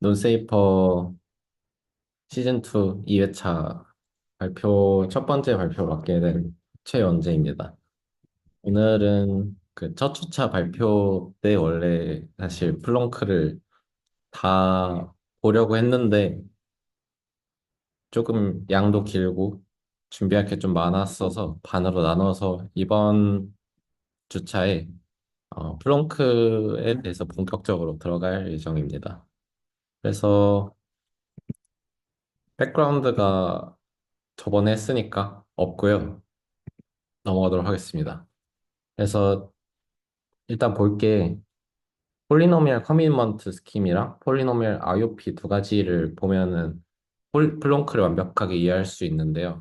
논세이퍼 시즌2 2회차 첫 번째 발표 맡게 된 최연재입니다. 오늘은 그 첫 주차 발표 때 원래 사실 플렁크를 다 보려고 했는데 조금 양도 길고 준비할 게 좀 많았어서 반으로 나눠서 이번 주차에 플렁크에 대해서 본격적으로 들어갈 예정입니다. 그래서 백그라운드가 저번에 했으니까 없고요. 넘어가도록 하겠습니다. 그래서 일단 볼게 폴리노미얼 커미먼트 스킴이랑 폴리노미얼 IOP 두 가지를 보면은 플롱크를 완벽하게 이해할 수 있는데요.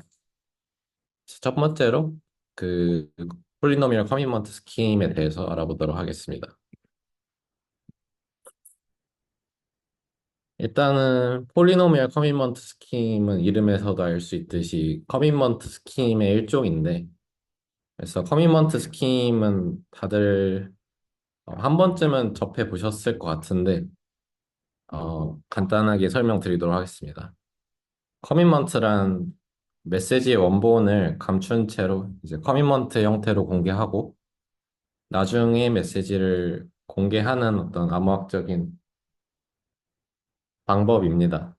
첫 번째로 그 폴리노미얼 커미먼트 스킴에 대해서 알아보도록 하겠습니다. 일단은 폴리노미얼 커미먼트 스킴은 이름에서도 알 수 있듯이 커미먼트 스킴의 일종인데, 그래서 커미먼트 스킴은 다들 한 번쯤은 접해 보셨을 것 같은데, 간단하게 설명드리도록 하겠습니다. 커밋먼트란 메시지의 원본을 감춘 채로 이제 커밋먼트 형태로 공개하고, 나중에 메시지를 공개하는 어떤 암호학적인 방법입니다.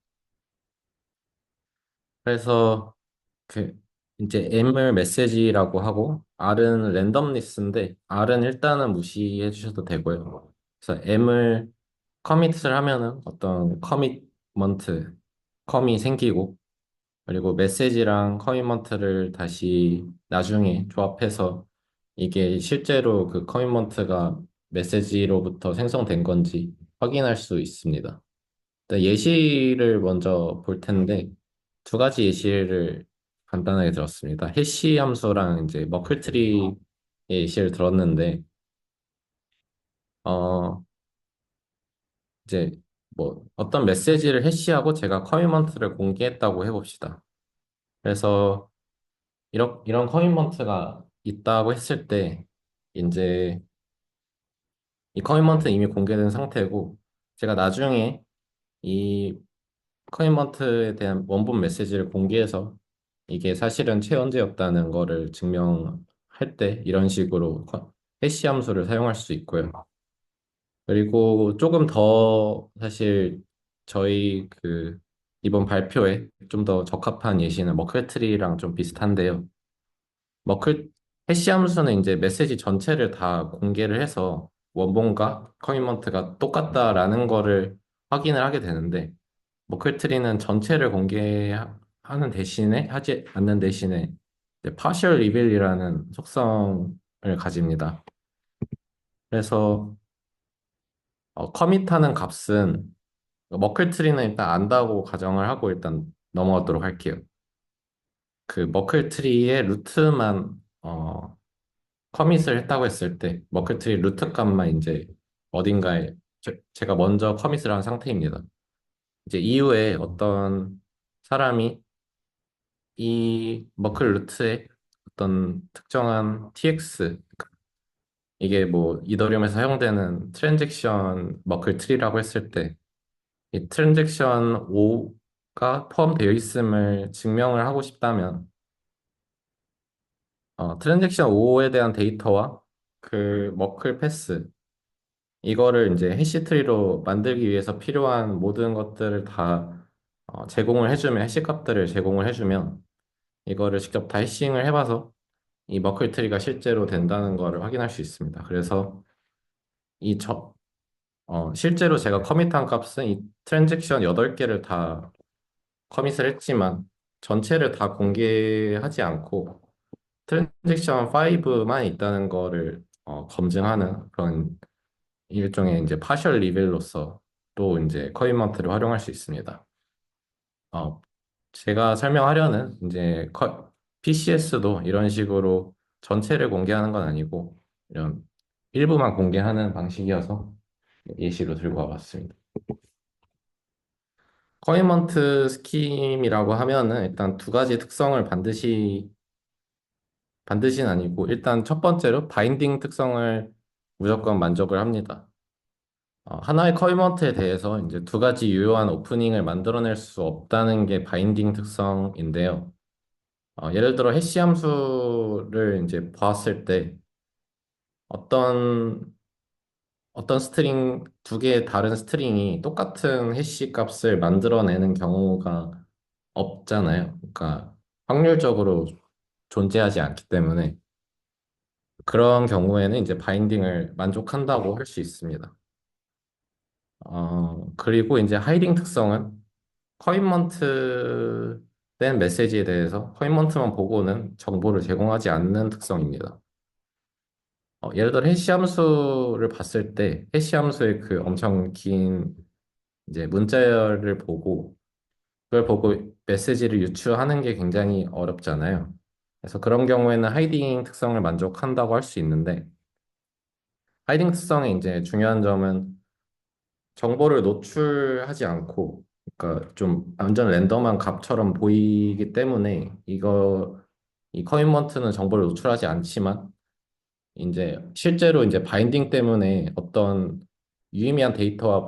그래서 그 이제 M을 메시지라고 하고, R은 랜덤리스인데, R은 일단은 무시해 주셔도 되고요. 그래서 M을 커밋을 하면은 어떤 커밋먼트, 컴이 생기고, 그리고 메시지랑 커밋먼트를 다시 나중에 조합해서 이게 실제로 그 커밋먼트가 메시지로부터 생성된 건지 확인할 수 있습니다. 일단 예시를 먼저 볼 텐데, 두 가지 예시를 간단하게 들었습니다. 해시 함수랑 이제 머클트리의 예시를 들었는데, 어, 이제 뭐 어떤 메시지를 해시하고 제가 커밋먼트를 공개했다고 해봅시다. 그래서 이런 커밋먼트가 있다고 했을 때, 이제 이 커밋먼트는 이미 공개된 상태고, 제가 나중에 이 커밋먼트에 대한 원본 메시지를 공개해서 이게 사실은 최연재였다는 거를 증명할 때 이런 식으로 해시 함수를 사용할 수 있고요. 그리고 조금 더 사실 저희 그 이번 발표에 좀 더 적합한 예시는 머클트리랑 좀 비슷한데요. 머클 해시 함수는 이제 메시지 전체를 다 공개를 해서 원본과 커미먼트가 똑같다라는 거를 확인을 하게 되는데, 머클트리는 전체를 공개하는 대신에 하지 않는 대신에 partial reveal이라는 속성을 가집니다. 그래서 커밋하는 값은 머클트리는 일단 안다고 가정을 하고 일단 넘어가도록 할게요. 그 머클트리의 루트만 커밋을 했다고 했을 때 머클트리 루트 값만 이제 어딘가에 제가 먼저 커밋을 한 상태입니다. 이제 이후에 어떤 사람이 이 머클 루트에 어떤 특정한 TX, 이게 뭐 이더리움에서 사용되는 트랜잭션 머클 트리라고 했을 때 이 트랜잭션 5가 포함되어 있음을 증명을 하고 싶다면, 트랜잭션 5에 대한 데이터와 그 머클 패스, 이거를 이제 해시트리로 만들기 위해서 필요한 모든 것들을 다 제공을 해주면, 해시 값들을 제공을 해주면, 이거를 직접 다 해싱을 해봐서 이 머클 트리가 실제로 된다는 거를 확인할 수 있습니다. 그래서 이 실제로 제가 커밋한 값은 이 트랜잭션 8개를 다 커밋을 했지만 전체를 다 공개하지 않고 트랜잭션 5만 있다는 거를 검증하는 그런 일종의 이제 파셜 리빌로서 또 이제 커밋먼트를 활용할 수 있습니다. 어, 제가 설명하려는 이제 PCS도 이런 식으로 전체를 공개하는 건 아니고 이런 일부만 공개하는 방식이어서 예시로 들고 와봤습니다. 커밋먼트 스킴이라고 하면은 일단 두 가지 특성을 반드시는 아니고, 일단 첫 번째로 바인딩 특성을 무조건 만족을 합니다. 하나의 커미먼트에 대해서 이제 두 가지 유효한 오프닝을 만들어낼 수 없다는 게 바인딩 특성인데요. 예를 들어 해시 함수를 이제 보았을 때 어떤 어떤 스트링 두 개의 다른 스트링이 똑같은 해시 값을 만들어내는 경우가 없잖아요. 그러니까 확률적으로 존재하지 않기 때문에 그런 경우에는 이제 바인딩을 만족한다고 할 수 있습니다. 그리고 이제 하이딩 특성은 커미먼트 된 메시지에 대해서 커미먼트만 보고는 정보를 제공하지 않는 특성입니다. 예를 들어 해시 함수를 봤을 때 해시 함수의 그 엄청 긴 이제 문자열을 보고 그걸 보고 메시지를 유추하는 게 굉장히 어렵잖아요. 그래서 그런 경우에는 하이딩 특성을 만족한다고 할 수 있는데 하이딩 특성의 이제 중요한 점은 정보를 노출하지 않고 그러니까 좀 완전 랜덤한 값처럼 보이기 때문에 이 커미먼트는 정보를 노출하지 않지만 이제 실제로 이제 바인딩 때문에 어떤 유의미한 데이터와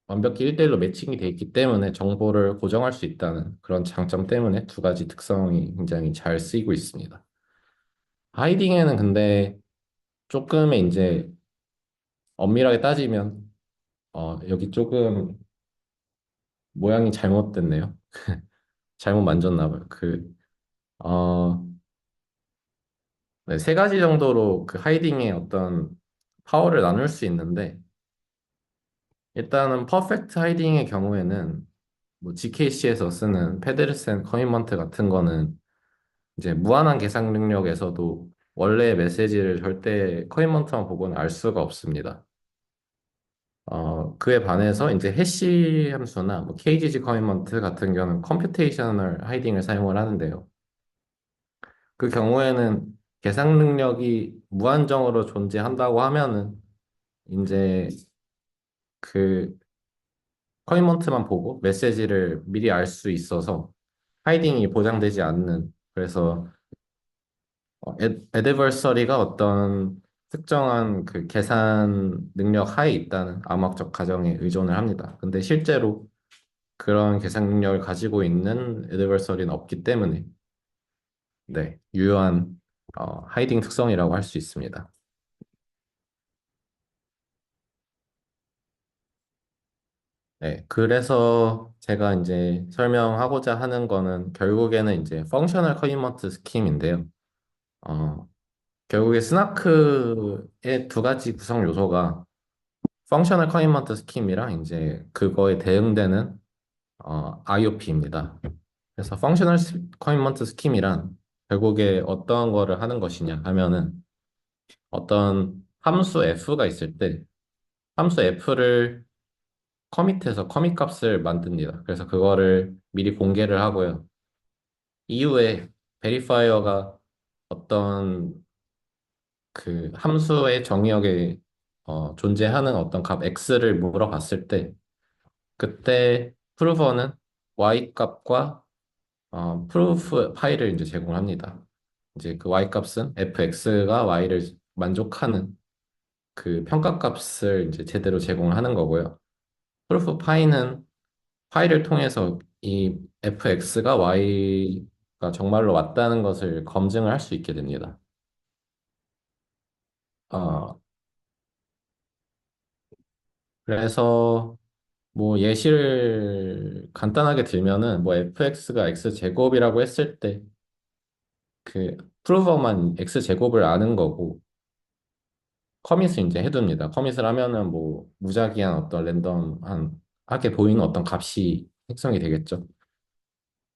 완벽히 1대1로 매칭이 돼 있기 때문에 정보를 고정할 수 있다는 그런 장점 때문에 두 가지 특성이 굉장히 잘 쓰이고 있습니다. 하이딩에는 근데 조금의 이제 엄밀하게 따지면 여기 조금 모양이 잘못됐네요. 잘못 만졌나 봐요. 어, 네, 세 가지 정도로 그 하이딩의 어떤 파워를 나눌 수 있는데 일단은 퍼펙트 하이딩의 경우에는 뭐 GKC에서 쓰는 페데르센 커미먼트 같은 거는 이제 무한한 계산 능력에서도 원래의 메시지를 절대 커미먼트만 보고는 알 수가 없습니다. 그에 반해서 이제 해시 함수나 뭐 KGG 커미먼트 같은 경우는 컴퓨테이셔널 하이딩을 사용을 하는데요. 그 경우에는 계산 능력이 무한정으로 존재한다고 하면은 이제 그 커미먼트만 보고 메시지를 미리 알 수 있어서 하이딩이 보장되지 않는 그래서 애드버서리가 어떤 특정한 그 계산 능력 하에 있다는 암호학적 가정에 의존을 합니다. 근데 실제로 그런 계산 능력을 가지고 있는 애드버서리는 없기 때문에 네, 유효한 하이딩 특성이라고 할 수 있습니다. 네, 그래서 제가 이제 설명하고자 하는 거는 결국에는 이제 펑셔널 커미먼트 스킴인데요. 어, 결국에 스나크의 두 가지 구성 요소가 펑셔널 커미먼트 스킴이랑 이제 그거에 대응되는 IOP입니다. 그래서 펑셔널 커미먼트 스킴이란 결국에 어떤 거를 하는 것이냐 하면은 어떤 함수 F가 있을 때 함수 F를 커밋해서 커밋 값을 만듭니다. 그래서 그거를 미리 공개를 하고요. 이후에 베리파이어가 어떤 그 함수의 정의역에 존재하는 어떤 값 x를 물어봤을 때 그때 프루버는 y 값과 프루프 파이를 이제 제공합니다. 이제 그 y 값은 fx가 y를 만족하는 그 평가값을 이제 제대로 제공을 하는 거고요. 프루프 파이는 파이를 통해서 이 fx가 y가 정말로 맞다는 것을 검증을 할 수 있게 됩니다. 어, 그래서 뭐 예시를 간단하게 들면은 뭐 fx가 x 제곱이라고 했을 때 그 프루버만 x 제곱을 아는 거고 커밋을 이제 해둡니다. 커밋을 하면은 뭐 무작위한 어떤 랜덤한 하게 보이는 어떤 값이 생성이 되겠죠.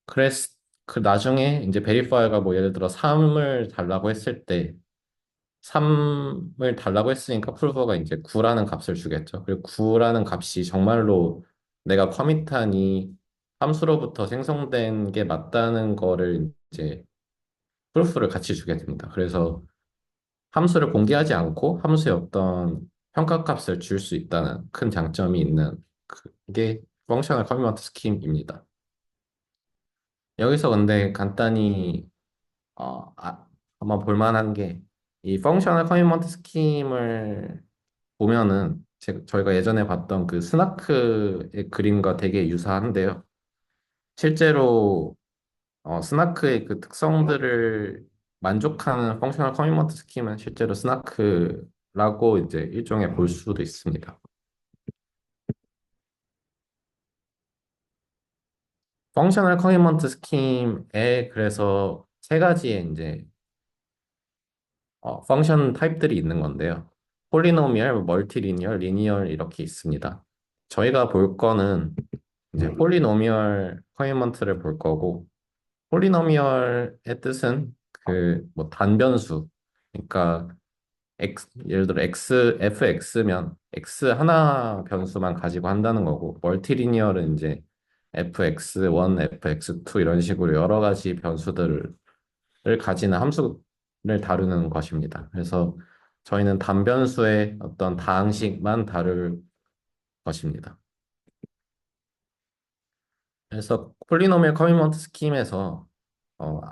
그래서 그 나중에 이제 베리파이어가 뭐 예를 들어 3을 달라고 했을 때 3을 달라고 했으니까 프루버가 이제 9라는 값을 주겠죠. 그리고 9라는 값이 정말로 내가 커밋한 이 함수로부터 생성된 게 맞다는 거를 이제 프루프를 같이 주게 됩니다. 그래서 함수를 공개하지 않고 함수의 어떤 평가값을 줄 수 있다는 큰 장점이 있는 그게 펑셔널 커미먼트 스킴입니다. 여기서 근데 간단히 한번 볼만한 게 이 펑셔널 커미먼트 스킴을 보면은 저희가 예전에 봤던 그 스나크의 그림과 되게 유사한데요. 실제로 스나크의 그 특성들을 만족하는 펑셔널 커미먼트 스킴은 실제로 스나크라고 이제 일종의 볼 수도 있습니다. 펑셔널 커미먼트 스킴에 그래서 세 가지의 이제 펑션 타입들이 있는 건데요. 폴리노미얼, 멀티리니얼, 리니얼 이렇게 있습니다. 저희가 볼 거는 이제 폴리노미얼 커미먼트를 볼 거고, 폴리노미얼의 뜻은 그 뭐 단변수, 그러니까 예를 들어 fx면 x 하나 변수만 가지고 한다는 거고, 멀티리니얼은 이제 fx1, fx2 이런 식으로 여러 가지 변수들을 가지는 함수를 다루는 것입니다. 그래서 저희는 단변수의 어떤 다항식만 다룰 것입니다. 그래서 폴리노미얼 커미먼트 스킴에서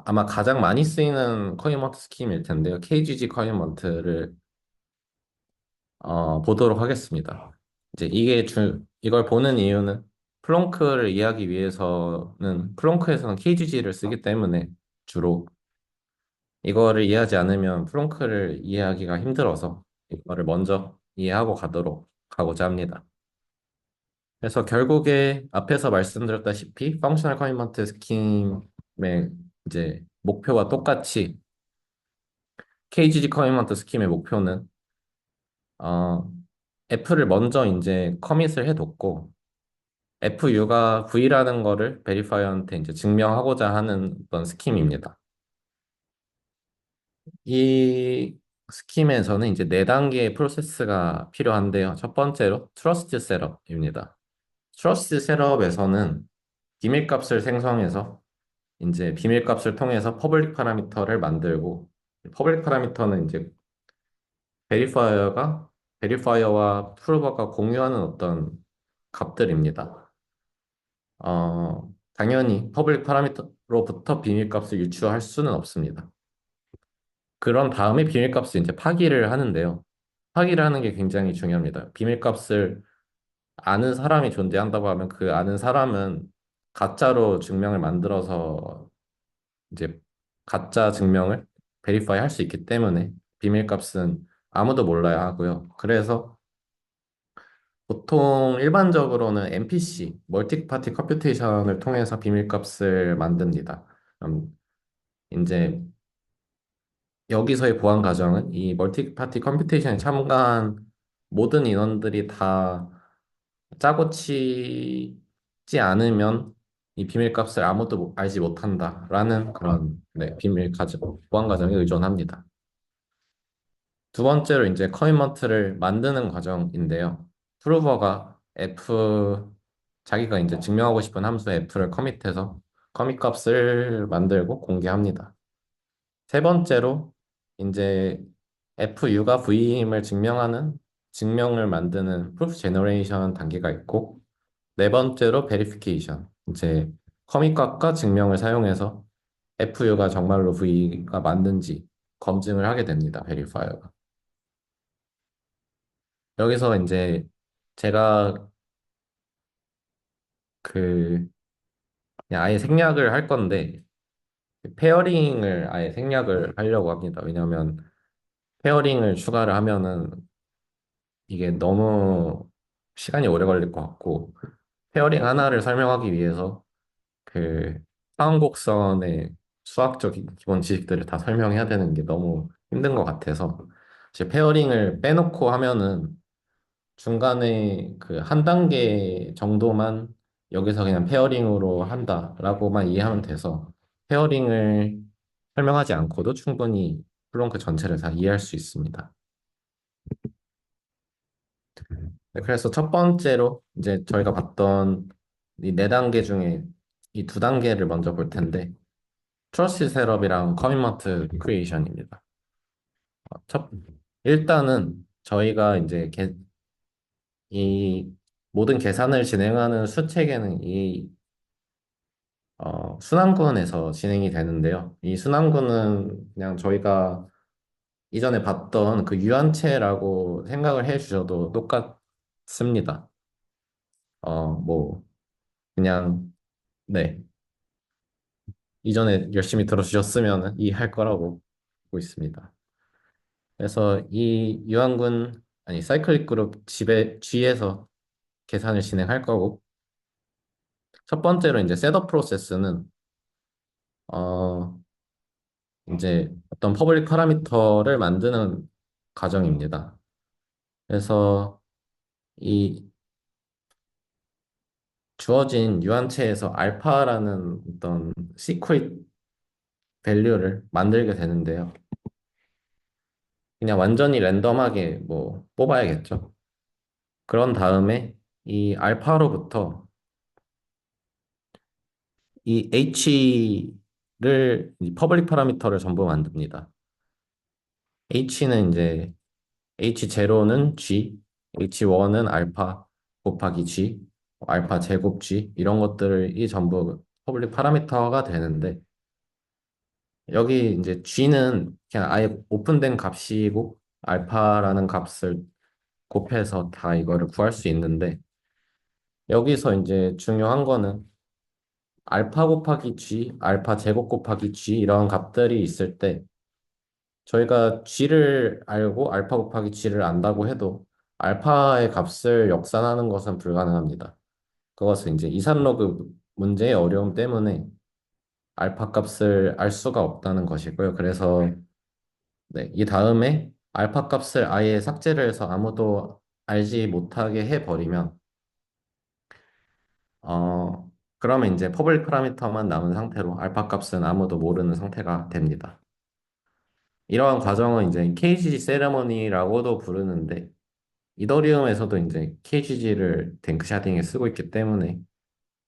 아마 가장 많이 쓰이는 커미먼트 스킴일 텐데요. KGG 커미먼트를 보도록 하겠습니다. 이제 이걸 보는 이유는 플렁크를 이해하기 위해서는 플렁크에서는 KGG를 쓰기 때문에 주로 이거를 이해하지 않으면 플렁크를 이해하기가 힘들어서 이거를 먼저 이해하고 가고자 합니다. 그래서 결국에 앞에서 말씀드렸다시피 펑셔널 커미먼트 스킴의 이제 목표와 똑같이 KGG 커미먼트 스킴의 목표는 어, F를 먼저 이제 커밋을 해뒀고 FU가 V라는 거를 베리파이어한테 이제 증명하고자 하는 어떤 스킴입니다. 이 스킴에서는 이제 네 단계의 프로세스가 필요한데요. 첫 번째로 트러스트 셋업입니다. 트러스트 셋업에서는 비밀값을 생성해서 이제 비밀값을 통해서 퍼블릭 파라미터를 만들고 퍼블릭 파라미터는 이제 베리파이어가 베리파이어와 프로버가 공유하는 어떤 값들입니다. 당연히 퍼블릭 파라미터로부터 비밀값을 유추할 수는 없습니다. 그런 다음에 비밀값을 이제 파기를 하는데요. 파기를 하는 게 굉장히 중요합니다. 비밀값을 아는 사람이 존재한다고 하면 그 아는 사람은 가짜로 증명을 만들어서 이제 가짜 증명을 베리파이 할 수 있기 때문에 비밀값은 아무도 몰라야 하고요. 그래서 보통 일반적으로는 MPC, 멀티 파티 컴퓨테이션을 통해서 비밀값을 만듭니다. 이제 여기서의 보안 과정은 이 멀티 파티 컴퓨테이션에 참가한 모든 인원들이 다 짜고 치지 않으면 이 비밀값을 아무도 알지 못한다라는 그런 네, 보안 과정에 의존합니다. 두 번째로 이제 커미먼트를 만드는 과정인데요. 프루버가 자기가 이제 증명하고 싶은 함수 f를 커밋해서 커밋 값을 만들고 공개합니다. 세 번째로 이제 FU가 V임을 증명하는 증명을 만드는 proof generation 단계가 있고 네 번째로 verification 이제 커밋 값과 증명을 사용해서 FU가 정말로 V가 맞는지 검증을 하게 됩니다. 베리파이어가. 여기서 이제 제가 그 그냥 아예 생략을 할 건데 페어링을 아예 생략을 하려고 합니다. 왜냐하면 페어링을 추가를 하면은 이게 너무 시간이 오래 걸릴 것 같고 페어링 하나를 설명하기 위해서 그 상항곡선의 수학적인 기본 지식들을 다 설명해야 되는 게 너무 힘든 것 같아서 이제 페어링을 빼놓고 하면은 중간에 그 한 단계 정도만 여기서 그냥 페어링으로 한다라고만 이해하면 돼서 페어링을 설명하지 않고도 충분히 플렁크 전체를 다 이해할 수 있습니다. 네, 그래서 첫 번째로 이제 저희가 봤던 이 네 단계 중에 이 두 단계를 먼저 볼 텐데 트러스트 셋업이랑 커미먼트 크리에이션입니다. 첫 일단은 저희가 이제 이 모든 계산을 진행하는 수체계는 이 순환군에서 진행이 되는데요. 이 순환군은 그냥 저희가 이전에 봤던 그 유한체라고 생각을 해 주셔도 뭐, 그냥, 네. 이전에 열심히 들어주셨으면 이해할 거라고 보고 있습니다. 그래서 이 유한군, 아니, 사이클릭 그룹 집에, G에서 계산을 진행할 거고, 첫 번째로 이제 셋업 프로세스는, 어, 이제 어떤 퍼블릭 파라미터를 만드는 과정입니다. 그래서 이 주어진 유한체에서 알파라는 어떤 시크릿 밸류를 만들게 되는데요. 그냥 완전히 랜덤하게 뭐 뽑아야겠죠. 그런 다음에 이 알파로부터 이 H를 퍼블릭 파라미터를 전부 만듭니다. H는 이제 H0는 G, H1은 알파 곱하기 G, 알파 제곱 G 이런 것들이 전부 퍼블릭 파라미터가 되는데 여기 이제 G는 그냥 아예 오픈된 값이고 알파라는 값을 곱해서 다 이거를 구할 수 있는데 여기서 이제 중요한 거는 알파 곱하기 G, 알파 제곱 곱하기 G 이런 값들이 있을 때 저희가 G를 알고 알파 곱하기 G를 안다고 해도 알파의 값을 역산하는 것은 불가능합니다. 그것은 이제 이산로그 문제의 어려움 때문에 알파 값을 알 수가 없다는 것이고요. 그래서 네, 이 다음에 알파 값을 아예 삭제를 해서 아무도 알지 못하게 해버리면 그러면 이제 퍼블릭 파라미터만 남은 상태로 알파 값은 아무도 모르는 상태가 됩니다. 이러한 과정은 이제 KGG 세레머니라고도 부르는데 이더리움에서도 이제 KGG를 댕크샤딩에 쓰고 있기 때문에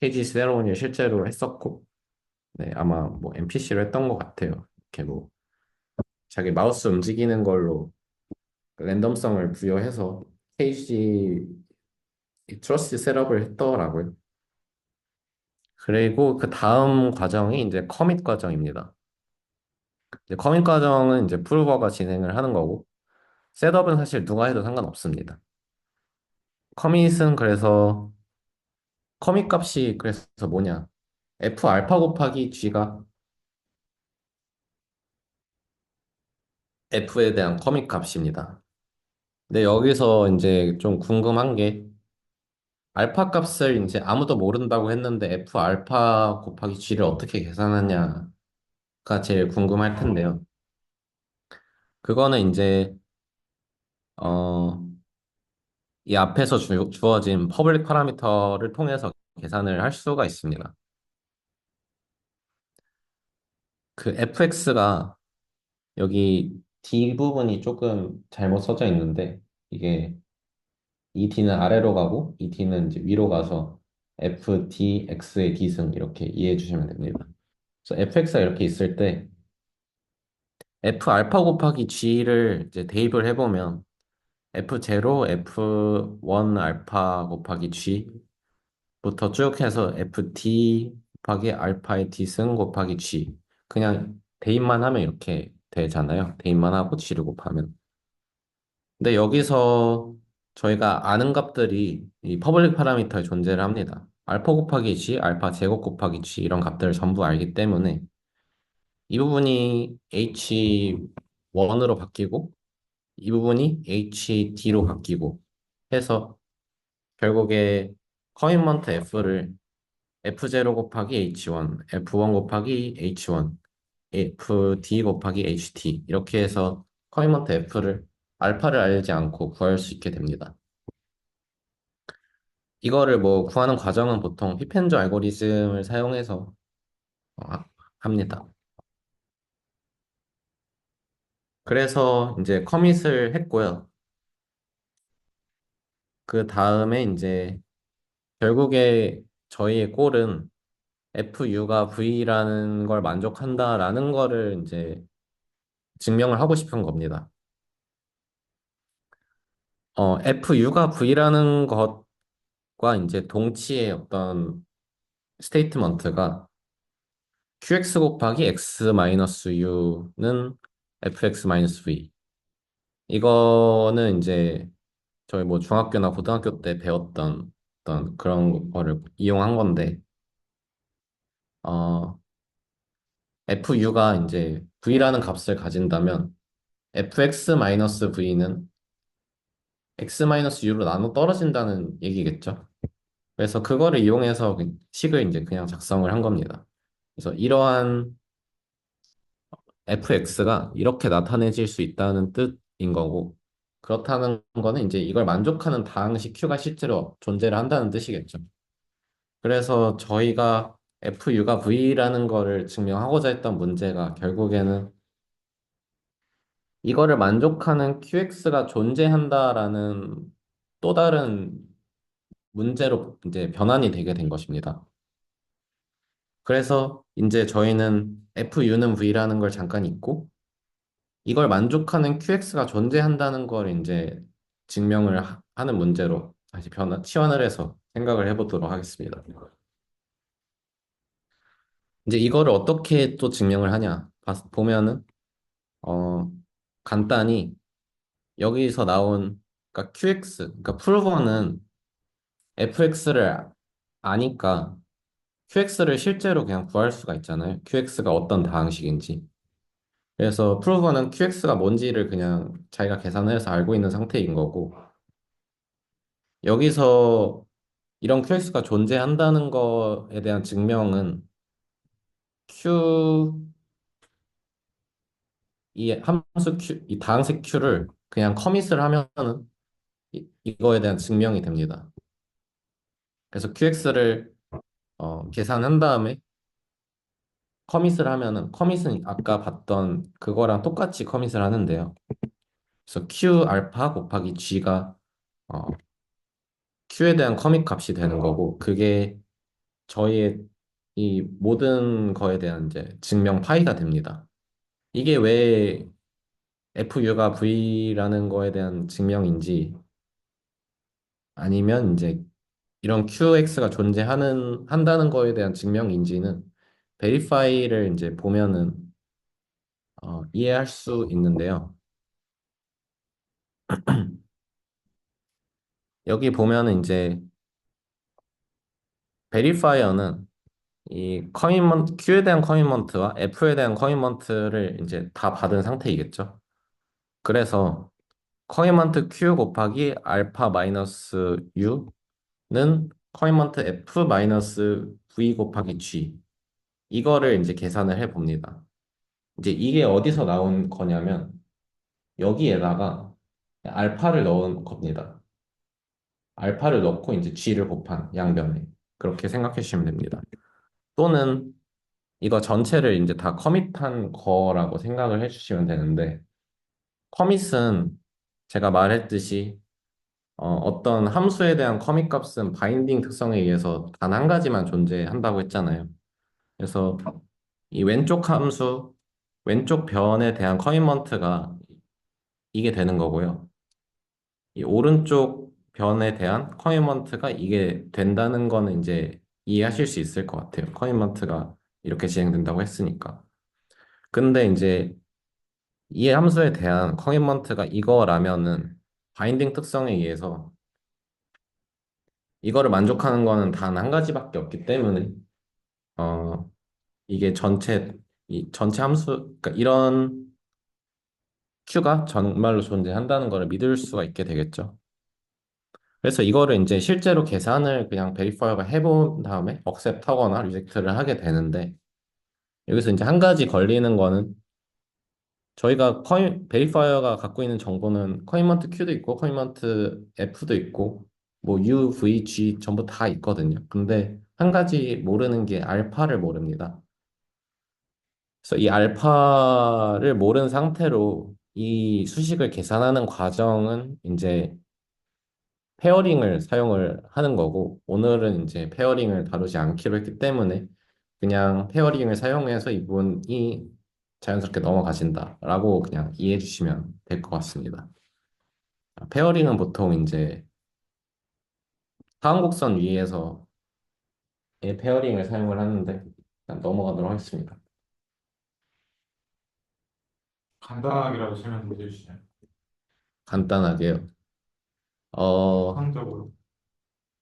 KGG 세레머니를 실제로 했었고 네, 아마 뭐 NPC로 했던 것 같아요. 이렇게 뭐 자기 마우스 움직이는 걸로 랜덤성을 부여해서 KGG 트러스트 셋업을 했더라고요. 그리고 그 다음 과정이 이제 커밋 과정입니다. 이제 커밋 과정은 이제 프루버가 진행을 하는 거고 셋업은 사실 누가 해도 상관없습니다. 커밋은 그래서 커밋 값이 그래서 뭐냐? F 알파 곱하기 G가 F에 대한 커밋 값입니다. 근데 여기서 이제 좀 궁금한 게 알파 값을 이제 아무도 모른다고 했는데 F 알파 곱하기 G를 어떻게 계산하냐가 제일 궁금할 텐데요. 그거는 이제 어, 이 앞에서 주어진 퍼블릭 파라미터를 통해서 계산을 할 수가 있습니다. 그 fx가 여기 d 부분이 조금 잘못 써져 있는데 이게 이 d는 아래로 가고 이 d는 이제 위로 가서 f d x의 d승 이렇게 이해해 주시면 됩니다. 그래서 fx가 이렇게 있을 때 f 알파 곱하기 g를 이제 대입을 해보면 f0, f1 알파 곱하기 g 부터 쭉 해서 FT 곱하기 알파의 T승 곱하기 G. 그냥 대입만 하면 이렇게 되잖아요. 대입만 하고 G를 곱하면. 근데 여기서 저희가 아는 값들이 이 퍼블릭 파라미터에 존재를 합니다. 알파 곱하기 G, 알파 제곱 곱하기 G 이런 값들을 전부 알기 때문에 이 부분이 H1으로 바뀌고 이 부분이 HD로 바뀌고 해서 결국에 커미먼트 F를 F0 곱하기 H1, F1 곱하기 H1, FD 곱하기 HT 이렇게 해서 커미먼트 F를 알파를 알지 않고 구할 수 있게 됩니다. 이거를 뭐 구하는 과정은 보통 피펜저 알고리즘을 사용해서 어, 합니다. 그래서 이제 커밋을 했고요. 그 다음에 이제 결국에 저희의 골은 FU가 V라는 걸 만족한다라는 거를 이제 증명을 하고 싶은 겁니다. FU가 V라는 것과 이제 동치의 어떤 스테이트먼트가 QX 곱하기 X 마이너스 U는 FX 마이너스 V. 이거는 이제 저희 뭐 중학교나 고등학교 때 배웠던 어떤 그런 거를 이용한 건데, 어, FU가 이제 V라는 값을 가진다면 fx-v는 x-u로 나눠 떨어진다는 얘기겠죠. 그래서 그거를 이용해서 그 식을 이제 그냥 작성을 한 겁니다. 그래서 이러한 fx가 이렇게 나타내질 수 있다는 뜻인 거고, 그렇다는 거는 이제 이걸 만족하는 다항식 q가 실제로 존재를 한다는 뜻이겠죠. 그래서 저희가 fu가 v라는 거를 증명하고자 했던 문제가 결국에는 이거를 만족하는 qx가 존재한다라는 또 다른 문제로 이제 변환이 되게 된 것입니다. 그래서 이제 저희는 fu는 v라는 걸 잠깐 잊고 이걸 만족하는 qx가 존재한다는 걸 이제 증명을 하는 문제로 다시 치환을 해서 생각을 해보도록 하겠습니다. 이제 이거를 어떻게 또 증명을 하냐 보면은 어 간단히 여기서 나온 그러니까 qx 그러니까 풀버는 fx를 아니까 qx를 실제로 그냥 구할 수가 있잖아요. qx가 어떤 다항식인지. 그래서 풀버는 qx가 뭔지를 그냥 자기가 계산을 해서 알고 있는 상태인 거고 여기서 이런 qx가 존재한다는 거에 대한 증명은 q 이 함수 q 이 다항식 q를 그냥 커밋을 하면은 이거에 대한 증명이 됩니다. 그래서 qx를 계산한 다음에 커밋을 하면은 커밋은 아까 봤던 그거랑 똑같이 커밋을 하는데요. 그래서 q 알파 곱하기 g가 어, q에 대한 커밋 값이 되는 거고 그게 저희의 이 모든 거에 대한 이제 증명 파이가 됩니다. 이게 왜 FU가 V라는 거에 대한 증명인지 아니면 이제 이런 QX가 한다는 거에 대한 증명인지는 베리파이를 이제 보면은 이해할 수 있는데요. 여기 보면은 이제 베리파이어는 이 커미먼트 Q에 대한 커미먼트와 F에 대한 커미먼트를 이제 다 받은 상태이겠죠. 그래서 커미먼트 Q 곱하기 알파 마이너스 U는 커미먼트 F 마이너스 V 곱하기 G 이거를 이제 계산을 해 봅니다. 이제 이게 어디서 나온 거냐면 여기에다가 알파를 넣은 겁니다. 알파를 넣고 이제 G를 곱한 양변에 그렇게 생각해 주시면 됩니다. 또는 이거 전체를 이제 다 커밋한 거라고 생각을 해주시면 되는데, 커밋은 제가 말했듯이 떤 함수에 대한 커밋 값은 바인딩 특성에 의해서 단 한 가지만 존재한다고 했잖아요. 그래서 이 왼쪽 함수, 왼쪽 변에 대한 커미먼트가 이게 되는 거고요. 이 오른쪽 변에 대한 커미먼트가 이게 된다는 거는 이제 이해하실 수 있을 것 같아요. 커미먼트가 이렇게 진행된다고 했으니까. 근데 이제 이 함수에 대한 커미먼트가 이거라면은 바인딩 특성에 의해서 이거를 만족하는 거는 단 한 가지밖에 없기 때문에 어 이게 이 전체 함수 그러니까 이런 Q가 정말로 존재한다는 거를 믿을 수가 있게 되겠죠. 그래서 이거를 이제 실제로 계산을 그냥 베리파이어가 해본 다음에 억셉트 하거나 리젝트를 하게 되는데 여기서 이제 한 가지 걸리는 거는 저희가 베리파이어가 갖고 있는 정보는 커미먼트 Q도 있고 커미먼트 F도 있고 뭐 U, V, G 전부 다 있거든요. 근데 한 가지 모르는 게 알파를 모릅니다. 그래서 이 알파를 모르는 상태로 이 수식을 계산하는 과정은 이제 페어링을 사용을 하는 거고 오늘은 이제 페어링을 다루지 않기로 했기 때문에 그냥 페어링을 사용해서 이분이 자연스럽게 넘어가신다라고 그냥 이해해 주시면 될 것 같습니다. 페어링은 보통 이제 타원곡선 위에서의 페어링을 사용을 하는데 일단 넘어가도록 하겠습니다. 간단하게라도 설명해 주시죠. 간단하게요. 추상적으로.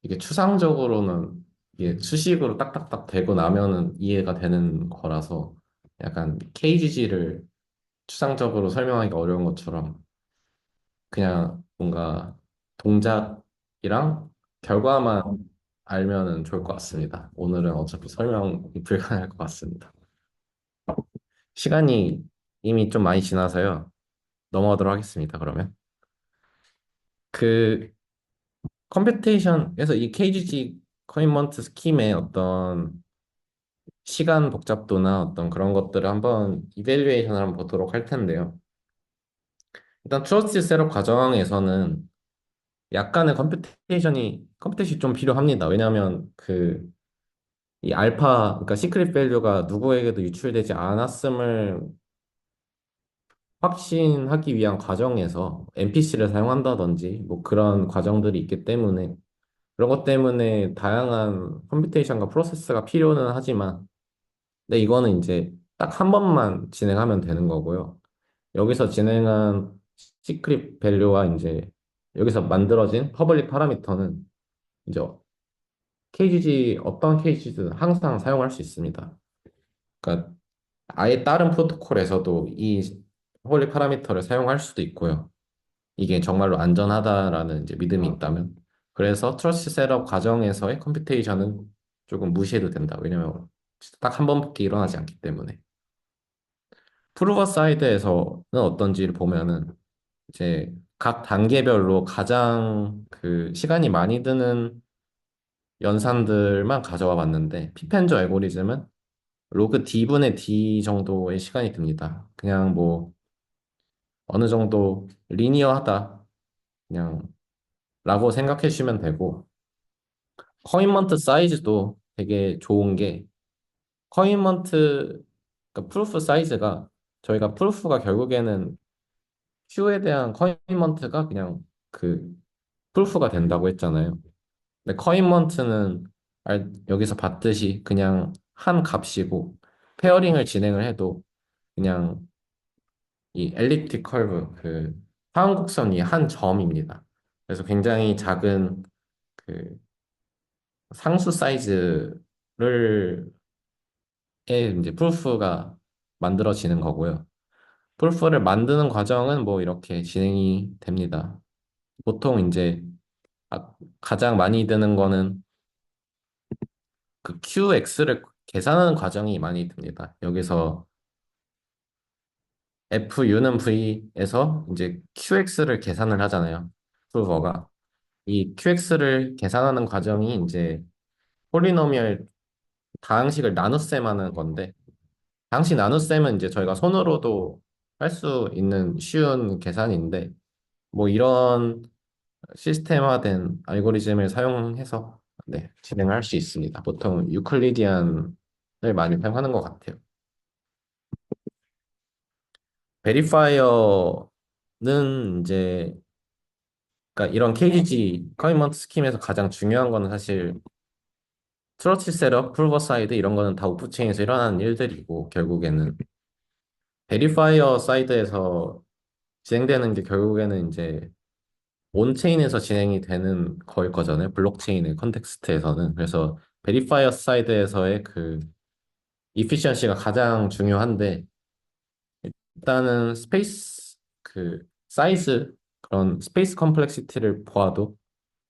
이게 추상적으로는 이게 수식으로 딱딱딱 되고 나면은 이해가 되는 거라서 약간 KGG를 추상적으로 설명하기가 어려운 것처럼 그냥 뭔가 동작이랑 결과만 알면은 좋을 것 같습니다. 오늘은 어차피 설명이 불가능할 것 같습니다. 시간이 이미 좀 많이 지나서요. 넘어가도록 하겠습니다. 그러면 그 컴퓨테이션에서 이 KGG 커미먼트 스킴의 어떤 시간 복잡도나 어떤 그런 것들을 한번 이밸류에이션을 한번 보도록 할 텐데요. 일단 트러스트 셋업 과정에서는 약간의 컴퓨테이션이 좀 필요합니다. 왜냐하면 그 이 알파, 그러니까 시크릿 밸류가 누구에게도 유출되지 않았음을 확신하기 위한 과정에서 NPC를 사용한다든지 뭐 그런 과정들이 있기 때문에 그런 것 때문에 다양한 컴퓨테이션과 프로세스가 필요는 하지만 근데 이거는 이제 딱 한 번만 진행하면 되는 거고요. 여기서 진행한 시크릿 밸류와 이제 여기서 만들어진 퍼블릭 파라미터는 이제 KGG 어떤 KGG든 항상 사용할 수 있습니다. 그러니까 아예 다른 프로토콜에서도 이 퍼블릭 파라미터를 사용할 수도 있고요. 이게 정말로 안전하다라는 이제 믿음이 있다면. 그래서 트러스트 셋업 과정에서의 컴퓨테이션은 조금 무시해도 된다. 왜냐면 딱 한 번밖에 일어나지 않기 때문에. 프루버 사이드에서는 어떤지를 보면은 이제 각 단계별로 가장 그 시간이 많이 드는 연산들만 가져와 봤는데 피펜저 알고리즘은 로그 D분의 D 정도의 시간이 듭니다. 그냥 뭐 어느 정도 리니어하다 그냥 라고 생각해 주시면 되고 커미먼트 사이즈도 되게 좋은 게 커미먼트 그러니까 프루프 사이즈가 저희가 프루프가 결국에는 Q에 대한 커미먼트가 그냥 그 프루프가 된다고 했잖아요. 근데 커미먼트는 여기서 봤듯이 그냥 한 값이고 페어링을 진행을 해도 그냥 이 엘립틱 커브 그 하원곡선이 한 점입니다. 그래서 굉장히 작은 그 상수 사이즈를 에 이제 프루프가 만들어지는 거고요. 프루프를 만드는 과정은 뭐 이렇게 진행이 됩니다. 보통 이제 가장 많이 드는 거는 그 QX를 계산하는 과정이 많이 듭니다. 여기서 FU는 V에서 이제 QX를 계산을 하잖아요. 프루버가. 이 QX를 계산하는 과정이 이제 폴리노미얼 다항식을 나눗셈 하는 건데 당시 나눗셈은 이제 저희가 손으로도 할 수 있는 쉬운 계산인데, 뭐 이런 시스템화된 알고리즘을 사용해서 네, 진행할 수 있습니다. 보통 유클리디안을 많이 사용하는 것 같아요. 베리파이어는 이제, 그러니까 이런 KGG, 커미먼트 스킴에서 가장 중요한 거는 사실 트러치 셋업, 프루버 사이드 이런 거는 다 오프체인에서 일어나는 일들이고, 결국에는 베리파이어 사이드에서 진행되는 게 결국에는 이제 온체인에서 진행이 되는 거일 거잖아요. 블록체인의 컨텍스트에서는. 그래서 베리파이어 사이드에서의 그 이피션시가 가장 중요한데 일단은 스페이스 그 사이즈 그런 스페이스 컴플렉시티를 보아도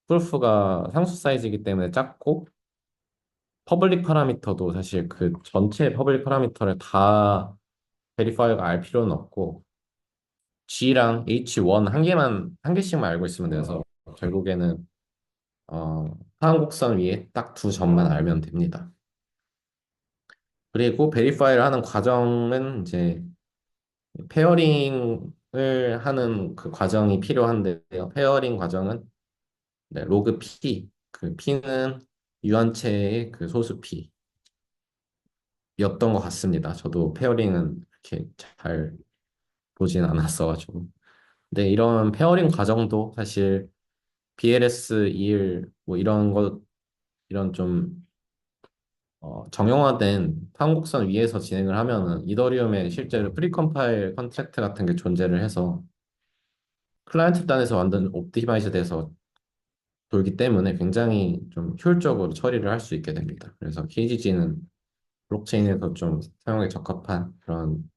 프루프가 상수 사이즈이기 때문에 작고 퍼블릭 파라미터도 사실 그 전체 퍼블릭 파라미터를 다 베리파이어가 알 필요는 없고 G랑 H1 한 개씩만 알고 있으면 돼서 결국에는 어, 하항곡선 위에 딱 두 점만 알면 됩니다. 그리고 베리파이를 하는 과정은 이제 페어링을 하는 그 과정이 필요한데요. 페어링 과정은 네, 로그 P, 그 P는 유한체의 그 소수 P였던 것 같습니다. 저도 페어링은 이렇게 잘 보진 않았어가지고. 근데 이런 페어링 과정도 사실 BLS 2일 뭐 이런 것 이런 좀 정형화된 한국선 위에서 진행을 하면은 이더리움에 실제로 프리컴파일 컨트랙트 같은 게 존재를 해서 클라이언트 단에서 완전 옵티마이즈 돼서 돌기 때문에 굉장히 좀 효율적으로 처리를 할 수 있게 됩니다. 그래서 KGG는 블록체인에서 좀 사용에 적합한 그런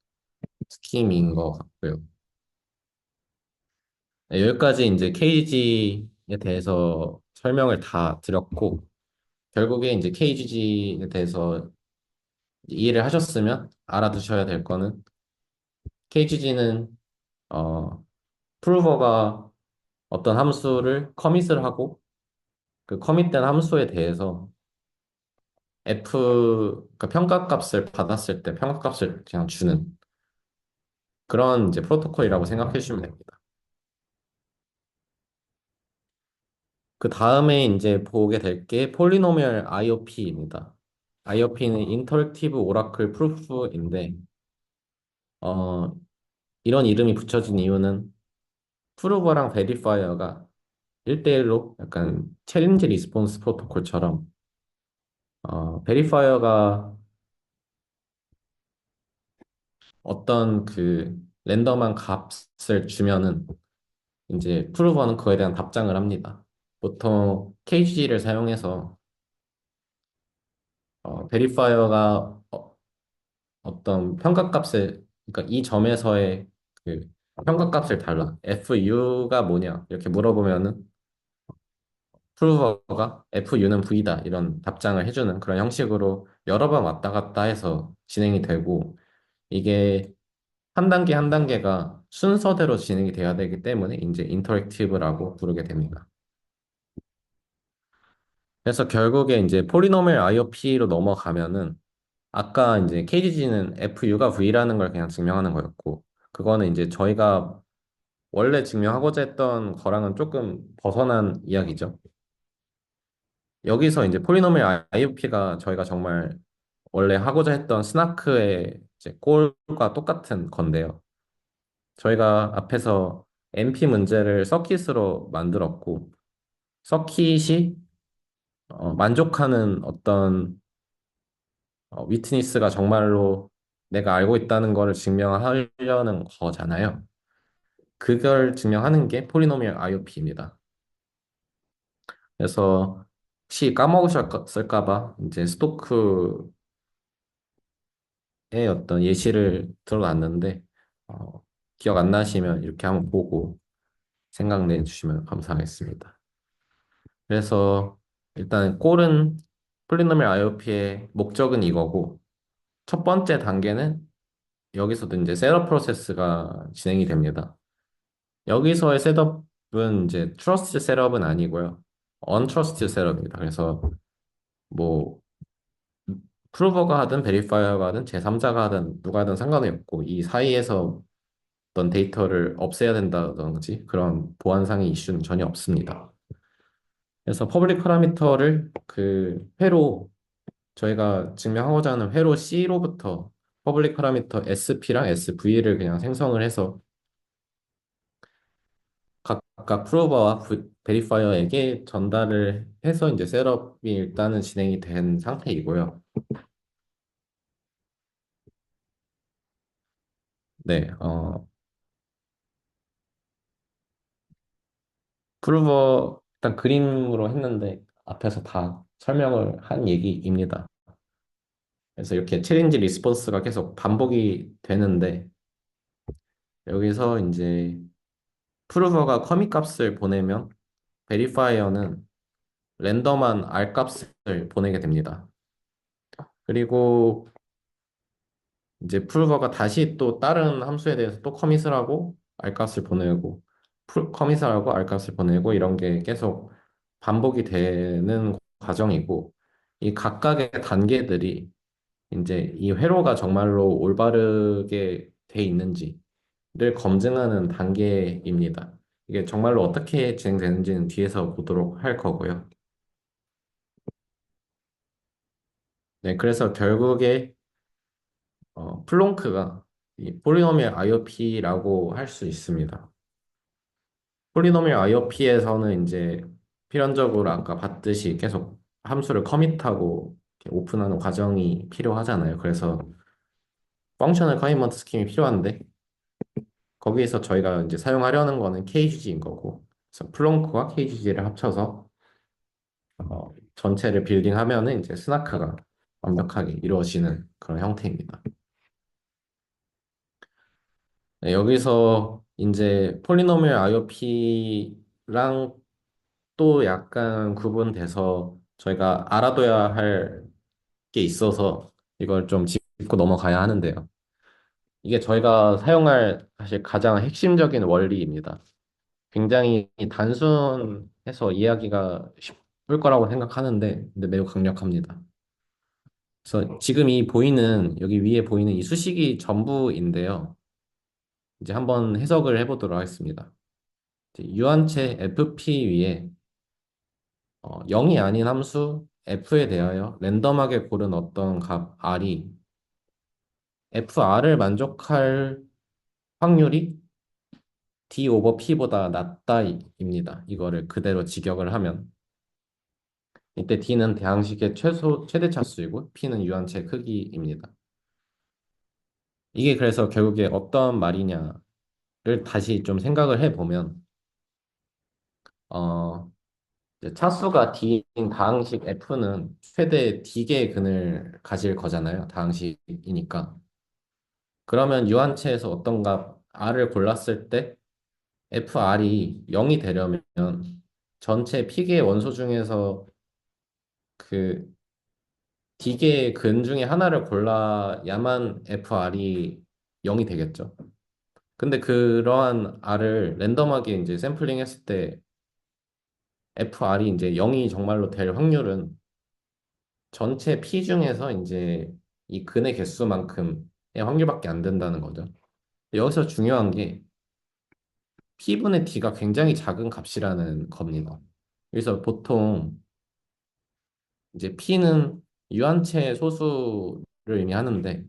스की임인 것 같고요. 네, 여기까지 이제 KGG에 대해서 설명을 다 드렸고, 결국에 이제 KGG에 대해서 이해를 하셨으면 알아두셔야 될 거는 KGG는 프루버가 어떤 함수를 커밋을 하고 그 커밋된 함수에 대해서 그러니까 평가값을 받았을 때 평가값을 그냥 주는 그런 이제 프로토콜이라고 생각해 주시면 됩니다. 그 다음에 이제 보게 될 게 폴리노미얼 IOP입니다. IOP는 인터랙티브 오라클 프루프인데 어, 이런 이름이 붙여진 이유는 프루버랑 베리파이어가 1대1로 약간 챌린지 리스폰스 프로토콜처럼 베리파이어가 어떤 그 랜덤한 값을 주면은 이제 프루버는 그거에 대한 답장을 합니다. 보통 KG를 사용해서 베리파이어가 어떤 평가값을 그러니까 이 점에서의 그 평가값을 달라 FU가 뭐냐 이렇게 물어보면은 프루버가 FU는 V다 이런 답장을 해주는 그런 형식으로 여러 번 왔다 갔다 해서 진행이 되고 이게 한 단계 한 단계가 순서대로 진행이 돼야 되기 때문에 이제 인터랙티브라고 부르게 됩니다. 그래서 결국에 이제 폴리노미얼 IOP로 넘어가면은 아까 이제 KGG는 FU가 V라는 걸 그냥 증명하는 거였고 그거는 이제 저희가 원래 증명하고자 했던 거랑은 조금 벗어난 이야기죠. 여기서 이제 폴리노미얼 IOP가 저희가 정말 원래 하고자 했던 스나크의 이제 골과 똑같은 건데요. 저희가 앞에서 NP 문제를 서킷으로 만들었고 서킷이 만족하는 어떤 위트니스가 정말로 내가 알고 있다는 것을 증명하려는 거잖아요. 그걸 증명하는 게 폴리노미얼 IOP입니다. 그래서 혹시 까먹으셨을까 봐 이제 스토크의 어떤 예시를 들어놨는데 어, 기억 안 나시면 이렇게 한번 보고 생각내 주시면 감사하겠습니다. 그래서 일단 꼴은 폴리노미얼 IOP의 목적은 이거고 첫 번째 단계는 여기서도 이제 셋업 프로세스가 진행이 됩니다. 여기서의 셋업은 이제 트러스트 셋업은 아니고요. 언트러스트 셋업입니다. 그래서 뭐 프루버가 하든 베리파이어가 하든 제3자가 하든 누가 하든 상관이 없고 이 사이에서 어떤 데이터를 없애야 된다든지 그런 보안상의 이슈는 전혀 없습니다. 그래서 퍼블릭 파라미터를 그 회로 저희가 증명하고자 하는 회로 C로부터 퍼블릭 파라미터 SP랑 SV를 그냥 생성을 해서 각각 프로버와 베리파이어에게 전달을 해서 이제 셋업이 일단은 진행이 된 상태이고요. 네, 프로버 일단 그림으로 했는데 앞에서 다 설명을 한 얘기입니다. 그래서 이렇게 챌린지 리스폰스가 계속 반복이 되는데 여기서 이제 프루버가 커밋 값을 보내면 베리파이어는 랜덤한 R 값을 보내게 됩니다. 그리고 이제 프루버가 다시 또 다른 함수에 대해서 또 커밋을 하고 R 값을 보내고 커밋을 하고 R 값을 보내고 이런 게 계속 반복이 되는 과정이고 이 각각의 단계들이 이제 이 회로가 정말로 올바르게 돼 있는지를 검증하는 단계입니다. 이게 정말로 어떻게 진행되는지는 뒤에서 보도록 할 거고요. 네, 그래서 결국에 플롱크가 이 폴리노미얼 IOP라고 할 수 있습니다. 폴리노미얼 IOP에서는 이제 필연적으로 아까 봤듯이 계속 함수를 커밋하고 이렇게 오픈하는 과정이 필요하잖아요. 그래서 펑셔널 커미먼트 스킴이 필요한데 거기에서 저희가 이제 사용하려는 거는 KGG인 거고 그래서 플롱크와 KGG를 합쳐서 전체를 빌딩하면은 이제 스나크가 완벽하게 이루어지는 그런 형태입니다. 네, 여기서 이제 폴리노미얼 IOP랑 또 약간 구분돼서 저희가 알아둬야 할 게 있어서 이걸 좀 짚고 넘어가야 하는데요. 이게 저희가 사용할 사실 가장 핵심적인 원리입니다. 굉장히 단순해서 이해하기가 쉽을 거라고 생각하는데, 근데 매우 강력합니다. 그래서 지금 이 보이는, 여기 위에 보이는 이 수식이 전부인데요. 이제 한번 해석을 해보도록 하겠습니다. 이제 유한체 FP 위에 0이 아닌 함수 F에 대하여 랜덤하게 고른 어떤 값 R이 FR을 만족할 확률이 D 오버 P보다 낮다입니다. 이거를 그대로 직역을 하면. 이때 D는 대항식의 최대 차수이고 P는 유한체 크기입니다. 이게 그래서 결국에 어떤 말이냐를 다시 좀 생각을 해보면, 어, 이제 차수가 D인 다항식 F는 최대 D개의 근을 가질 거잖아요. 다항식이니까. 그러면 유한체에서 어떤 값 R을 골랐을 때 FR이 0이 되려면 전체 P개의 원소 중에서 그 D개의 근 중에 하나를 골라야만 FR이 0이 되겠죠. 근데 그러한 R을 랜덤하게 이제 샘플링 했을 때 FR이 이제 0이 정말로 될 확률은 전체 P 중에서 이제 이 근의 개수만큼의 확률밖에 안 된다는 거죠. 여기서 중요한 게 P분의 D가 굉장히 작은 값이라는 겁니다. 그래서 보통 이제 P는 유한체 소수를 의미하는데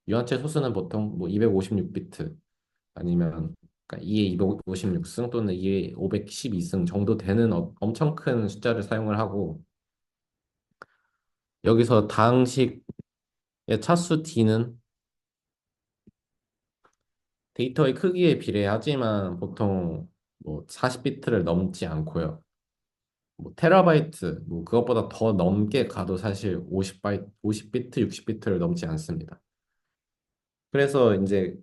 유한체 소수는 보통 뭐 256비트 아니면 그러니까 2의 256승 또는 2의 512승 정도 되는 엄청 큰 숫자를 사용을 하고 여기서 다항식의 차수 D는 데이터의 크기에 비례하지만 보통 뭐 40비트를 넘지 않고요. 뭐 테라바이트 뭐 그것보다 더 넘게 가도 사실 50비트, 60비트를 넘지 않습니다. 그래서 이제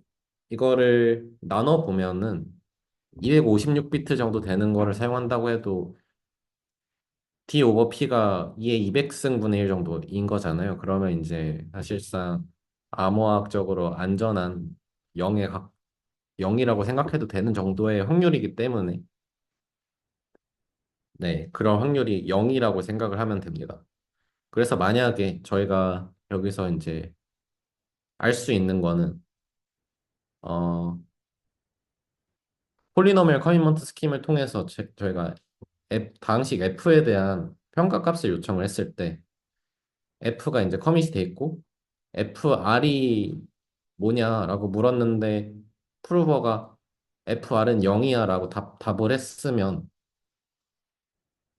이거를 나눠 보면은 256비트 정도 되는 거를 사용한다고 해도 D 오버 P가 2의 200승분의 1 정도인 거잖아요. 그러면 이제 사실상 암호학적으로 안전한 0의 0이라고 생각해도 되는 정도의 확률이기 때문에 네, 그런 확률이 0이라고 생각을 하면 됩니다. 그래서 만약에 저희가 여기서 이제 알 수 있는 거는 어, 폴리노미얼 커미먼트 스킴을 통해서 저희가 다항식 F에 대한 평가값을 요청을 했을 때 F가 이제 커밋이 돼 있고 FR이 뭐냐라고 물었는데 프루버가 FR은 0이야라고 답을 했으면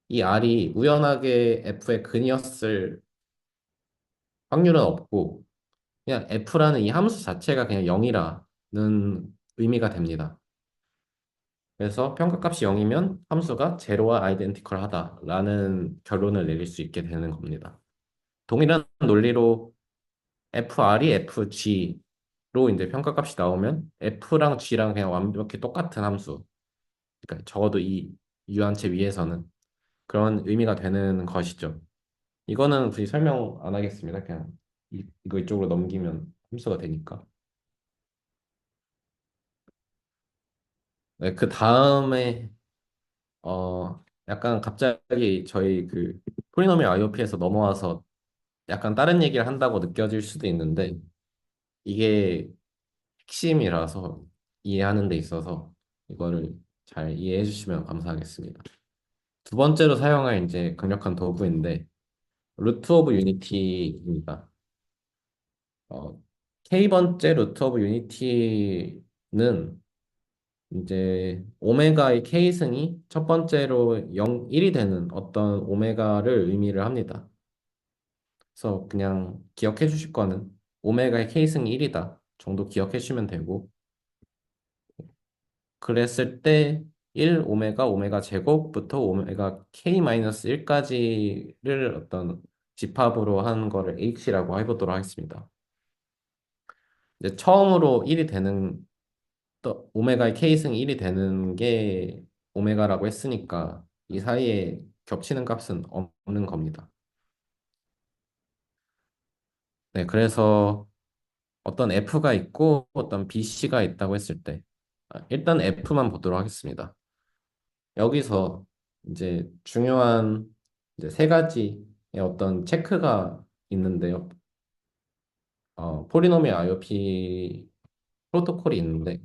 이 R이 우연하게 F의 근이었을 확률은 없고 그냥 F라는 이 함수 자체가 그냥 0이라는 의미가 됩니다. 그래서 평가값이 0이면 함수가 제로와 아이덴티컬하다라는 결론을 내릴 수 있게 되는 겁니다. 동일한 논리로 FR이 FG로 이제 평가값이 나오면 F랑 G랑 그냥 완벽히 똑같은 함수. 그러니까 적어도 이 유한체 위에서는 그런 의미가 되는 것이죠. 이거는 굳이 설명 안 하겠습니다. 그냥 이거 이쪽으로 넘기면 함수가 되니까. 네, 그 다음에 약간 갑자기 저희 그 폴리노미얼 IOP에서 넘어와서 약간 다른 얘기를 한다고 느껴질 수도 있는데 이게 핵심이라서 이해하는 데 있어서 이거를 잘 이해해 주시면 감사하겠습니다. 두 번째로 사용할 이제 강력한 도구인데 루트 오브 유니티입니다. 어, K번째 루트 오브 유니티는 이제 오메가의 K승이 첫 번째로 0, 1이 되는 어떤 오메가를 의미를 합니다. 그래서 그냥 기억해 주실 거는 오메가의 K승이 1이다 정도 기억해 주시면 되고 그랬을 때 1 오메가 오메가 제곱부터 오메가 k-1까지를 어떤 집합으로 하는 거를 h라고 해보도록 하겠습니다. 이제 처음으로 1이 되는 또 오메가의 k승 1이 되는 게 오메가라고 했으니까 이 사이에 겹치는 값은 없는 겁니다. 네, 그래서 어떤 f가 있고 어떤 bc가 있다고 했을 때 일단 f만 보도록 하겠습니다. 여기서 이제 중요한 이제 세 가지의 어떤 체크가 있는데요. 폴리노미얼 IOP 프로토콜이 있는데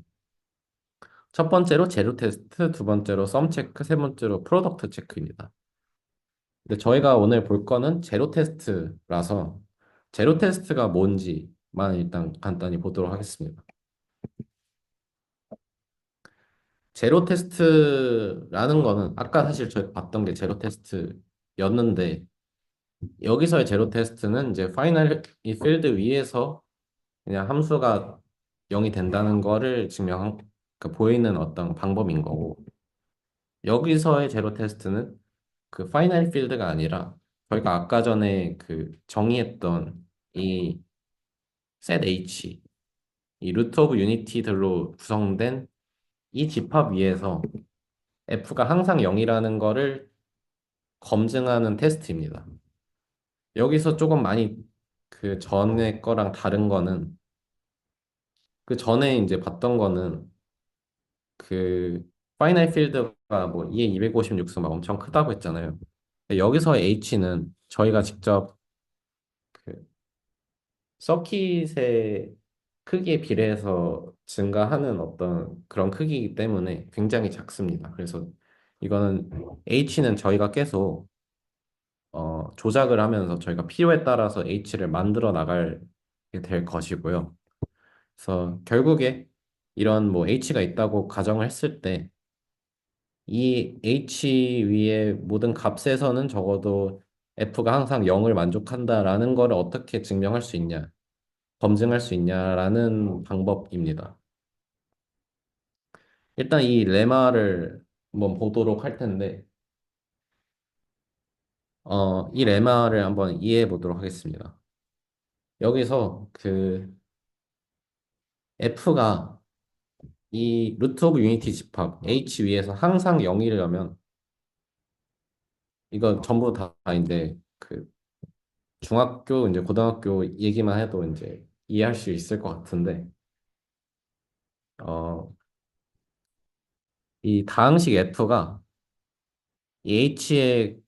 첫 번째로 제로 테스트, 두 번째로 썸 체크, 세 번째로 프로덕트 체크입니다. 근데 저희가 오늘 볼 거는 제로 테스트라서 제로 테스트가 뭔지만 일단 간단히 보도록 하겠습니다. 제로 테스트라는 거는 아까 사실 저희가 봤던 게 제로 테스트였는데 여기서의 제로 테스트는 이제 파이널 이 필드 위에서 그냥 함수가 0이 된다는 거를 그러니까 보이는 어떤 방법인 거고 여기서의 제로 테스트는 그 파이널 필드가 아니라 저희가 아까 전에 그 정의했던 이 set H 이 루트 오브 유니티들로 구성된 이 집합 위에서 F가 항상 0이라는 거를 검증하는 테스트입니다. 여기서 조금 많이 그 전에 거랑 다른 거는 그 전에 이제 봤던 거는 그 파이널 필드가 뭐 2에 256수 막 엄청 크다고 했잖아요. 근데 여기서의 H는 저희가 직접 그 서킷의 크기에 비례해서 증가하는 어떤 그런 크기이기 때문에 굉장히 작습니다. 그래서 이거는 H는 저희가 계속 조작을 하면서 저희가 필요에 따라서 H를 만들어 나갈 될 것이고요. 그래서 결국에 이런 뭐 H가 있다고 가정을 했을 때 이 H 위의 모든 값에서는 적어도 F가 항상 0을 만족한다라는 걸 어떻게 증명할 수 있냐, 검증할 수 있냐라는 방법입니다. 일단 이 레마를 한번 보도록 할 텐데, 이 레마를 한번 이해해 보도록 하겠습니다. 여기서 그 F가 이 루트 오브 유니티 집합 H 위에서 항상 0이려면 이거 전부 다 이제 그 중학교 이제 고등학교 얘기만 해도 이제 이해할 수 있을 것 같은데 어, 이 다항식 F가 이 H의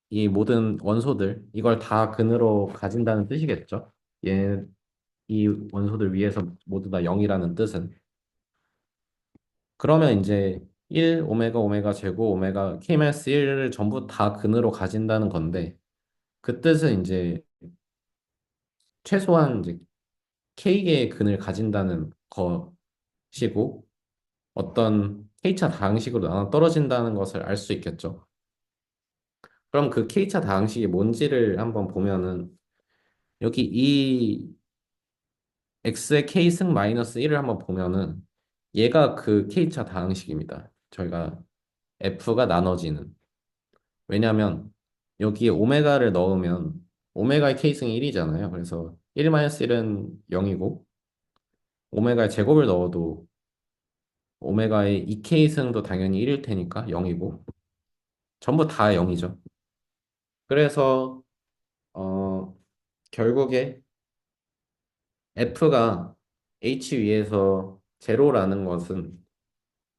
이 모든 원소들 이걸 다 근으로 가진다는 뜻이겠죠. 얘 이 원소들 위에서 모두 다 0이라는 뜻은 그러면 이제 1 오메가 오메가 제곱 오메가 k-1을 전부 다 근으로 가진다는 건데 그 뜻은 이제 최소한 이제 k개의 근을 가진다는 것이고 어떤 k차 다항식으로 나눠 떨어진다는 것을 알 수 있겠죠. 그럼 그 k차 다항식이 뭔지를 한번 보면은 여기 이 x의 k승 마이너스 1을 한번 보면은 얘가 그 k차 다항식입니다. 저희가 f가 나눠지는. 왜냐하면 여기에 오메가를 넣으면 오메가의 k승이 1이잖아요. 그래서 1-1은 0이고 오메가의 제곱을 넣어도 오메가의 2k승도 당연히 1일 테니까 0이고 전부 다 0이죠. 그래서 어, 결국에 f가 h 위에서 제로라는 것은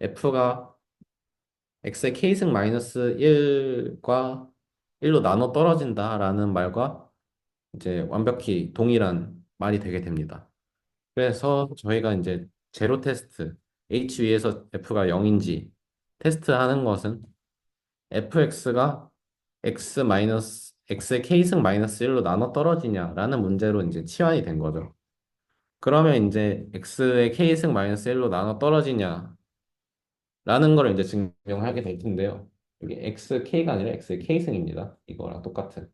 f가 x의 k승 마이너스 1과 1로 나눠 떨어진다라는 말과 이제 완벽히 동일한 말이 되게 됩니다. 그래서 저희가 이제 제로 테스트 h 위에서 f가 0인지 테스트하는 것은 fx가 x 마이너스 x의 k승 마이너스 1로 나눠 떨어지냐라는 문제로 이제 치환이 된 거죠. 그러면 이제 x의 k승 마이너스 1로 나눠 떨어지냐라는 걸 이제 증명하게 될 텐데요. 여기 xk가 아니라 x의 k승입니다. 이거랑 똑같은.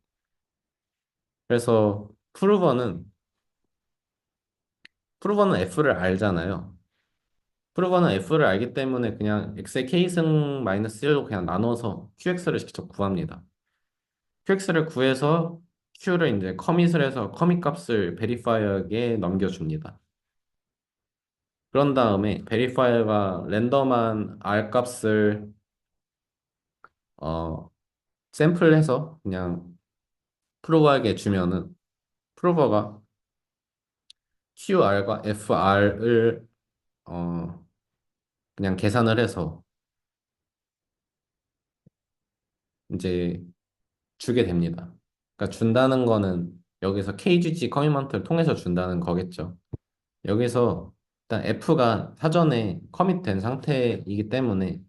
그래서 프루버는 f를 알잖아요. 프로버는 F를 알기 때문에 그냥 X의 K승 마이너스 1로 그냥 나눠서 QX를 직접 구합니다. QX를 구해서 Q를 이제 커밋을 해서 커밋 값을 베리파이어에게 넘겨줍니다. 그런 다음에 베리파이어가 랜덤한 R 값을 어, 샘플해서 그냥 프로버에게 주면은 프로버가 QR과 FR을 그냥 계산을 해서 이제 주게 됩니다. 그러니까 준다는 거는 여기서 KGG 커미먼트를 통해서 준다는 거겠죠. 여기서 일단 F가 사전에 커밋된 상태이기 때문에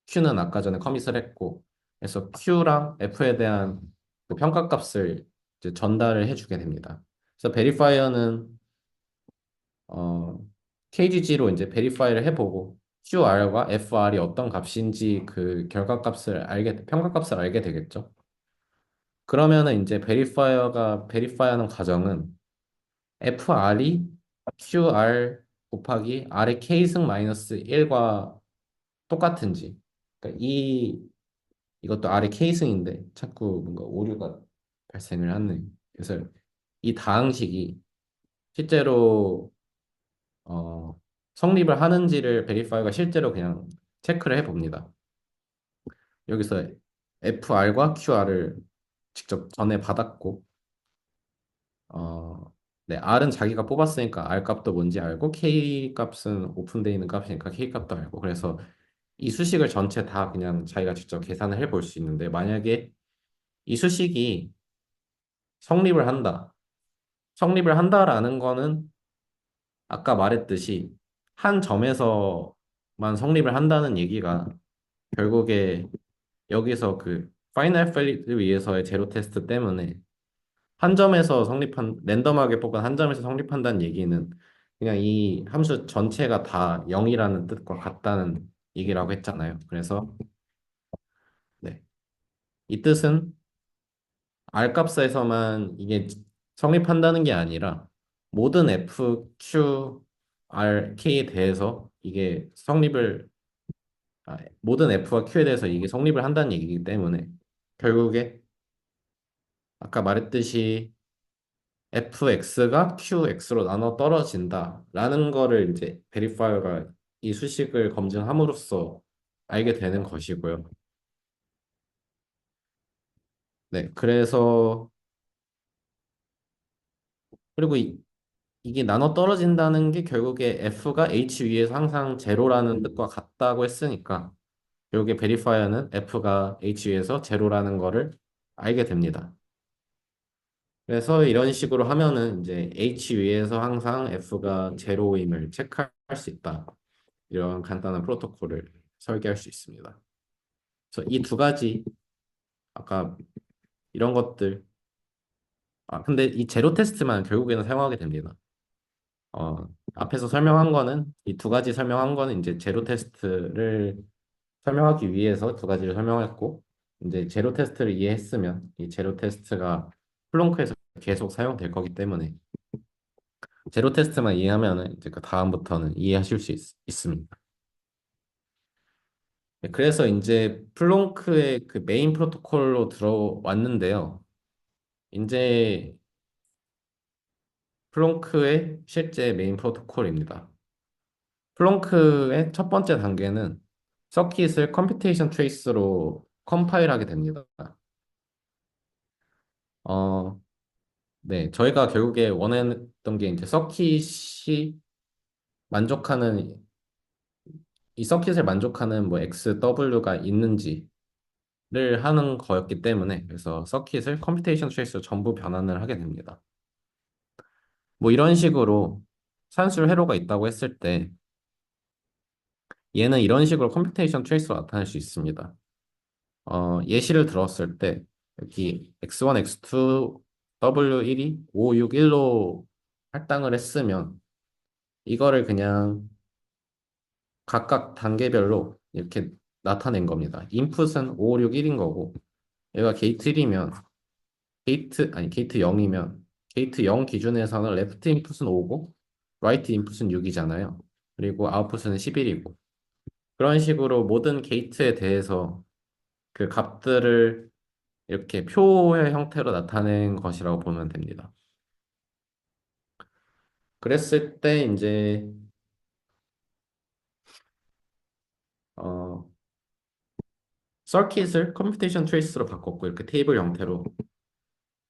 Q는 아까 전에 커밋을 했고, 그래서 Q랑 F에 대한 그 평가값을 이제 전달을 해주게 됩니다. 그래서 베리파이어는 KGG로 이제 베리파이를 해보고 QR과 FR이 어떤 값인지 그 결과값을 평가값을 알게 되겠죠. 그러면은 이제 베리파이어가 베리파이하는 과정은 FR이 QR 곱하기 R의 K승 마이너스 1과 똑같은지. 그러니까 이것도 R의 K승인데 자꾸 뭔가 오류가 발생을 하네. 그래서 이 다항식이 실제로 어, 성립을 하는지를 베리파이어가 실제로 그냥 체크를 해봅니다. 여기서 FR과 QR을 직접 전에 받았고 네, R은 자기가 뽑았으니까 R 값도 뭔지 알고 K 값은 오픈되어 있는 값이니까 K 값도 알고 그래서 이 수식을 전체 다 그냥 자기가 직접 계산을 해볼 수 있는데 만약에 이 수식이 성립을 한다. 성립을 한다라는 거는 아까 말했듯이 한 점에서만 성립을 한다는 얘기가 결국에 여기서 그 파이널 밸리드 위에서의 제로 테스트 때문에 한 점에서 랜덤하게 뽑은 한 점에서 성립한다는 얘기는 그냥 이 함수 전체가 다 0이라는 뜻과 같다는 얘기라고 했잖아요. 그래서 네. 이 뜻은 R 값에서만 이게 성립한다는 게 아니라 모든 F, Q, R, K에 대해서 이게 모든 F와 Q에 대해서 이게 성립을 한다는 얘기이기 때문에 결국에 아까 말했듯이 fx가 qx로 나눠 떨어진다라는 거를 이제 베리파이어가 이 수식을 검증함으로써 알게 되는 것이고요. 네, 그래서 그리고 이게 나눠 떨어진다는 게 결국에 f가 h 위에서 항상 제로라는 뜻과 같다고 했으니까 결국에 베리파이어는 f가 h 위에서 제로라는 거를 알게 됩니다. 그래서 이런 식으로 하면은 이제 h 위에서 항상 f가 제로임을 체크할 수 있다. 이런 간단한 프로토콜을 설계할 수 있습니다. 그래서 이 두 가지 아까 이런 것들 근데 이 제로 테스트만 결국에는 사용하게 됩니다. 앞에서 설명한 거는 이 두 가지 설명한 거는 이제 제로 테스트를 설명하기 위해서 두 가지를 설명했고 이제 제로 테스트를 이해했으면 이 제로 테스트가 플롱크에서 계속 사용될 거기 때문에 제로 테스트만 이해하면은 이제 그 다음부터는 이해하실 수 있습니다. 네, 그래서 이제 플롱크의 그 메인 프로토콜로 들어왔는데요. 이제 플롱크의 실제 메인 프로토콜입니다. 플롱크의 첫 번째 단계는 서킷을 컴퓨테이션 트레이스로 컴파일하게 됩니다. 어, 네, 저희가 결국에 원했던 게 이제 만족하는, 이 서킷을 만족하는 뭐 XW가 있는지를 하는 거였기 때문에 그래서 서킷을 컴퓨테이션 트레이스로 전부 변환을 하게 됩니다. 뭐 이런 식으로 산술 회로가 있다고 했을 때 얘는 이런 식으로 컴퓨테이션 트레이스로 나타낼 수 있습니다. 예시를 들었을 때 여기 x1, x2, w1이 5, 6, 1로 할당을 했으면 이거를 그냥 각각 단계별로 이렇게 나타낸 겁니다. 인풋은 5, 6, 1인 거고 얘가 게이트 1이면 게이트 0이면 게이트 0 기준에서는 레프트 인풋은 5고 라이트 인풋은 6이잖아요. 그리고 아웃풋은 11이고. 그런 식으로 모든 게이트에 대해서 그 값들을 이렇게 표의 형태로 나타낸 것이라고 보면 됩니다. 그랬을 때 이제 어, 서킷을 컴퓨테이션 트레이스로 바꿨고 이렇게 테이블 형태로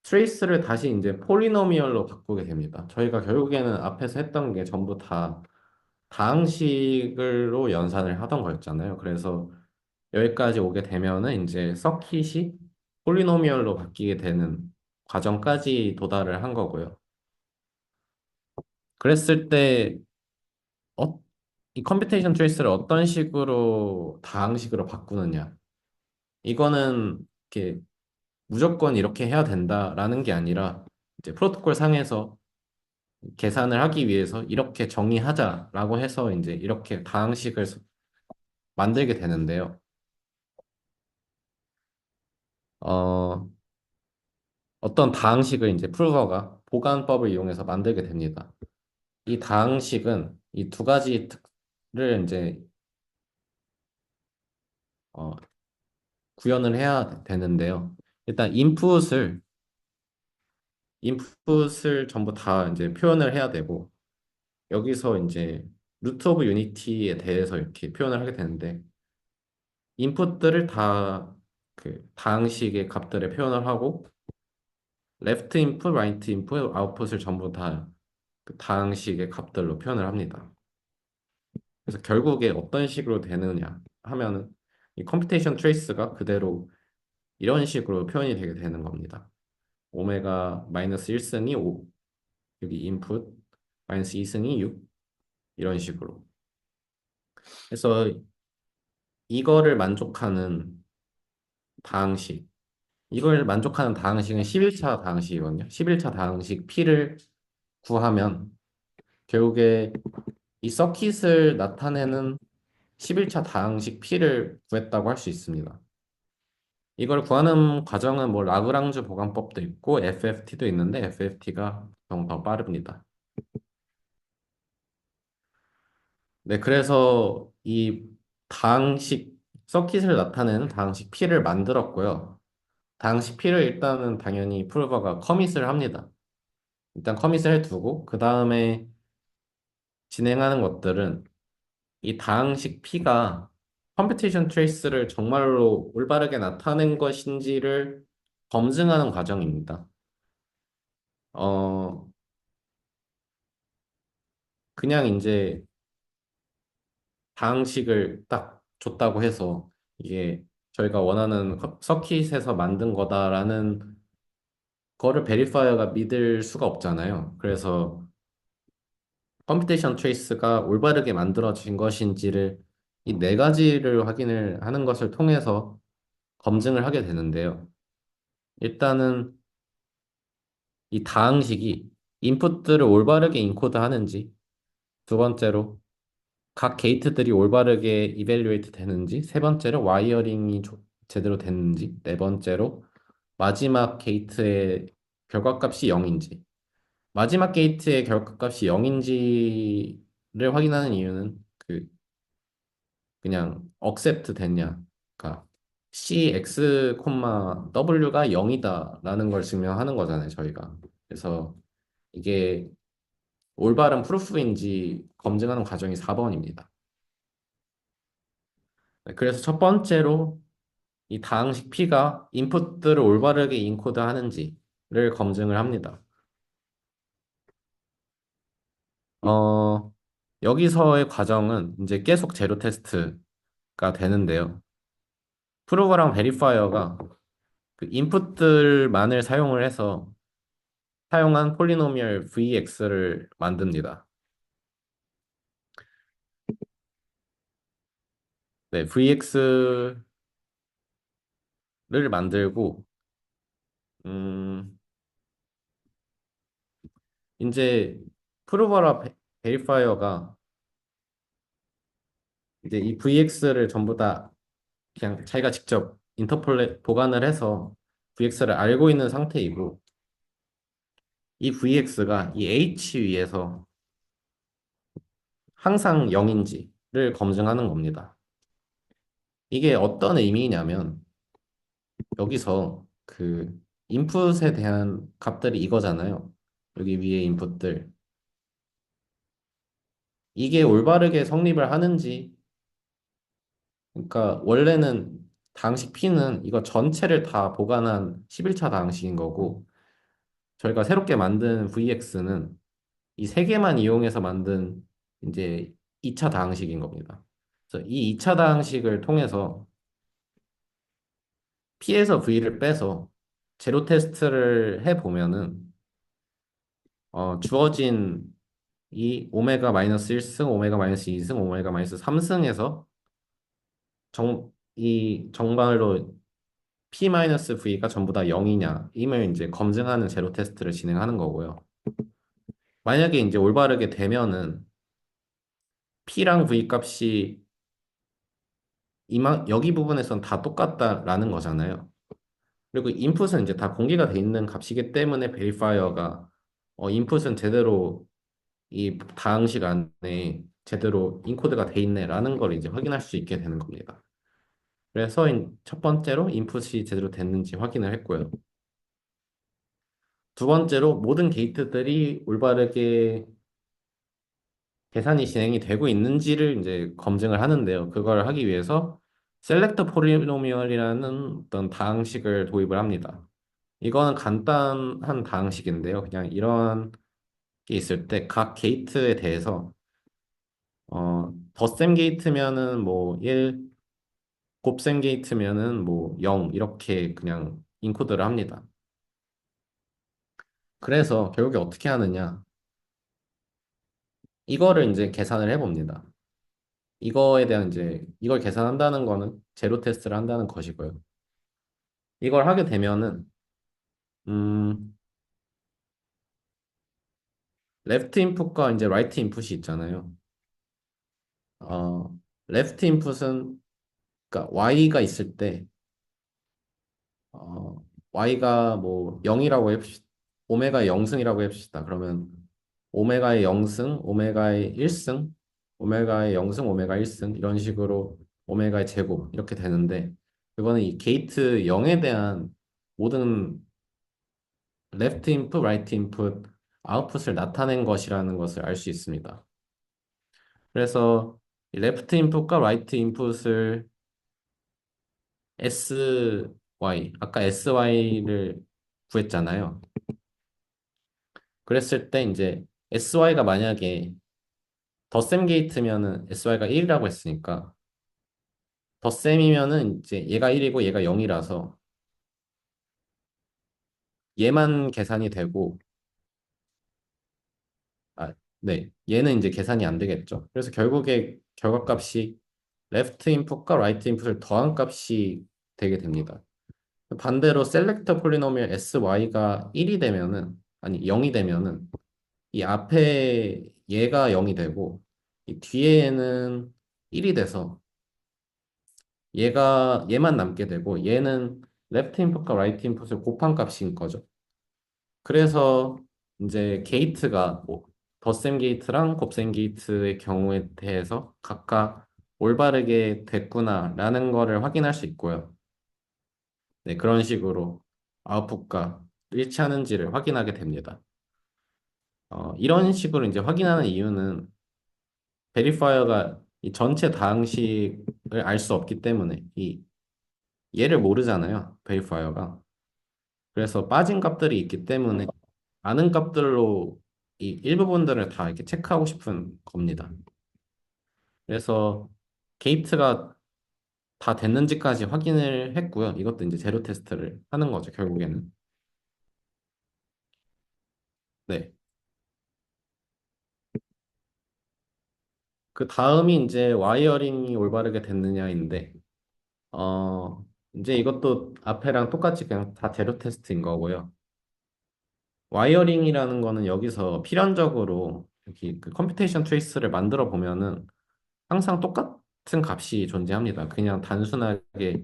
트레이스를 다시 이제 폴리노미얼로 바꾸게 됩니다. 저희가 결국에는 앞에서 했던 게 전부 다 다항식으로 연산을 하던 거였잖아요. 그래서 여기까지 오게 되면은 이제 서킷이 폴리노미얼로 바뀌게 되는 과정까지 도달을 한 거고요. 그랬을 때 어, 이 컴퓨테이션 트레이스를 어떤 식으로 다항식으로 바꾸느냐. 이거는 이렇게 무조건 이렇게 해야 된다라는 게 아니라 이제 프로토콜 상에서 계산을 하기 위해서 이렇게 정의하자라고 해서 이제 이렇게 다항식을 만들게 되는데요. 어, 어떤 다항식을 이제 프루버가 보관법을 이용해서 만들게 됩니다. 이 다항식은 이 두 가지 특를 이제 어, 구현을 해야 되는데요. 일단 인풋을 전부 다 이제 표현을 해야 되고 여기서 이제 루트 오브 유니티에 대해서 이렇게 표현을 하게 되는데 인풋들을 다 그 다항식의 값들에 표현을 하고 레프트 인풋, 라이트 인풋, 아웃풋을 전부 다그 다항식의 값들로 표현을 합니다. 그래서 결국에 어떤 식으로 되느냐 하면은 이 컴퓨테이션 트레이스가 그대로 이런 식으로 표현이 되게 되는 겁니다. 오메가 마이너스 1승이 5, 여기 인풋, 마이너스 2승이 6, 이런 식으로. 그래서 이거를 만족하는 다항식, 이걸 만족하는 다항식은 11차 다항식이거든요. 11차 다항식 P를 구하면 결국에 이 서킷을 나타내는 11차 다항식 P를 구했다고 할 수 있습니다. 이걸 구하는 과정은 뭐 라그랑주 보관법도 있고 FFT도 있는데 FFT가 좀 더 빠릅니다. 네, 그래서 이 다항식 서킷을 나타내는 다항식 P를 만들었고요. 다항식 P를 일단은 당연히 프로버가 커밋을 합니다. 일단 커밋을 해두고 그 다음에 진행하는 것들은 이 다항식 P가 컴퓨테이션 트레이스를 정말로 올바르게 나타낸 것인지를 검증하는 과정입니다. 어, 그냥 이제 다항식을 딱 줬다고 해서 이게 저희가 원하는 서킷에서 만든 거다라는 거를 베리파이어가 믿을 수가 없잖아요. 그래서 컴퓨테이션 트레이스가 올바르게 만들어진 것인지를 이 네 가지를 확인을 하는 것을 통해서 검증을 하게 되는데요. 일단은 이 다항식이 인풋들을 올바르게 인코드하는지, 두 번째로 각 게이트들이 올바르게 이벨리웨이트 되는지, 세 번째로 와이어링이 제대로 됐는지, 네 번째로 마지막 게이트의 결과값이 0인지, 마지막 게이트의 결과값이 0인지를 확인하는 이유는 그냥 accept 됐냐, 그러니까 cx, w가 0이다라는 걸 증명하는 거잖아요, 저희가. 그래서 이게 올바른 프루프인지 검증하는 과정이 4번입니다. 그래서 첫 번째로 이 다항식 P가 인풋들을 올바르게 인코드하는지를 검증을 합니다. 어, 여기서의 과정은 이제 계속 제로 테스트가 되는데요. 프로버랑 베리파이어가 그 인풋들만을 사용을 해서 사용한 폴리노미얼 VX를 만듭니다. 네, VX를 만들고 음, 이제 프로버랑 베리파이어가 이제 이 VX를 전부 다 그냥 자기가 직접 인터폴레 보관을 해서 VX를 알고 있는 상태이고 이 VX가 이 H 위에서 항상 0인지를 검증하는 겁니다. 이게 어떤 의미냐면 여기서 그 인풋에 대한 값들이 이거잖아요. 여기 위에 인풋들. 이게 올바르게 성립을 하는지, 그러니까 원래는 다항식 P는 이거 전체를 다 보관한 11차 다항식인 거고, 저희가 새롭게 만든 VX는 이 세 개만 이용해서 만든 이제 2차 다항식인 겁니다. 그래서 이 2차 다항식을 통해서 P에서 V를 빼서 제로 테스트를 해 보면은 주어진 이 오메가 마이너스 1승, 오메가 마이너스 2승, 오메가 마이너스 3승에서 이 정말로 P 마이너스 V가 전부 다 0이냐 임을 이제 검증하는 제로 테스트를 진행하는 거고요. 만약에 이제 올바르게 되면은 P랑 V 값이 여기 부분에선 다 똑같다라는 거잖아요. 그리고 인풋은 이제 다 공개가 돼 있는 값이기 때문에 베리파이어가 인풋은 제대로 이 다항식 안에 제대로 인코드가 돼 있네라는 걸 이제 확인할 수 있게 되는 겁니다. 그래서 첫 번째로 인풋이 제대로 됐는지 확인을 했고요. 두 번째로 모든 게이트들이 올바르게 계산이 진행이 되고 있는지를 이제 검증을 하는데요. 그걸 하기 위해서 셀렉트 포리노미얼이라는 어떤 다항식을 도입을 합니다. 이거는 간단한 다항식인데요. 그냥 이런 게 있을 때 각 게이트에 대해서 덧셈 게이트면은 뭐 1, 곱셈 게이트면은 뭐 0 이렇게 그냥 인코드를 합니다. 그래서 결국에 어떻게 하느냐? 이거를 이제 계산을 해봅니다. 이거에 대한 이제 이걸 계산한다는 거는 제로 테스트를 한다는 것이고요. 이걸 하게 되면은 음, 레프트 인풋과 이제 라이트 인풋이 있잖아요. 어, 레프트 인풋은 그러니까 y가 있을 때 y가 뭐 0이라고 해봅시다. 오메가의 0승이라고 해봅시다. 그러면 오메가의 0승, 오메가의 1승, 오메가의 0승, 오메가 1승 이런 식으로 오메가의 제곱 이렇게 되는데 그거는 이 게이트 0에 대한 모든 레프트 인풋, 라이트 인풋, 아웃풋을 나타낸 것이라는 것을 알 수 있습니다. 그래서 이 레프트 인풋과 라이트 인풋을 SY, 아까 SY를 구했잖아요. 그랬을 때 이제 SY가 만약에 덧셈 게이트면은 SY가 1이라고 했으니까 덧셈이면은 이제 얘가 1이고 얘가 0이라서 얘만 계산이 되고 아, 네. 얘는 이제 계산이 안 되겠죠. 그래서 결국에 결과값이 레프트 인풋과 라이트 인풋을 더한 값이 되게 됩니다. 반대로 셀렉터 폴리노미얼 SY가 1이 되면은 아니 0이 되면은 이 앞에 얘가 0이 되고 이 뒤에는 1이 돼서 얘만 남게 되고 얘는 레프트 인풋과 라이트 인풋을 곱한 값인 거죠. 그래서 이제 게이트가 뭐 덧셈 게이트랑 곱셈 게이트의 경우에 대해서 각각 올바르게 됐구나라는 거를 확인할 수 있고요. 네, 그런 식으로 아웃풋과 일치하는지를 확인하게 됩니다. 이런 식으로 이제 확인하는 이유는 베리파이어가 이 전체 다항식을 알 수 없기 때문에 이 얘를 모르잖아요. 베리파이어가. 그래서 빠진 값들이 있기 때문에 아는 값들로 이 일부분들을 다 이렇게 체크하고 싶은 겁니다. 그래서 게이트가 다 됐는지까지 확인을 했고요. 이것도 이제 제로 테스트를 하는 거죠, 결국에는. 네. 그 다음이 이제 와이어링이 올바르게 됐느냐인데, 이제 이것도 앞에랑 똑같이 그냥 다 제로 테스트인 거고요. 와이어링이라는 거는 여기서 필연적으로 여기 그 컴퓨테이션 트레이스를 만들어 보면은 항상 똑같은 값이 존재합니다. 그냥 단순하게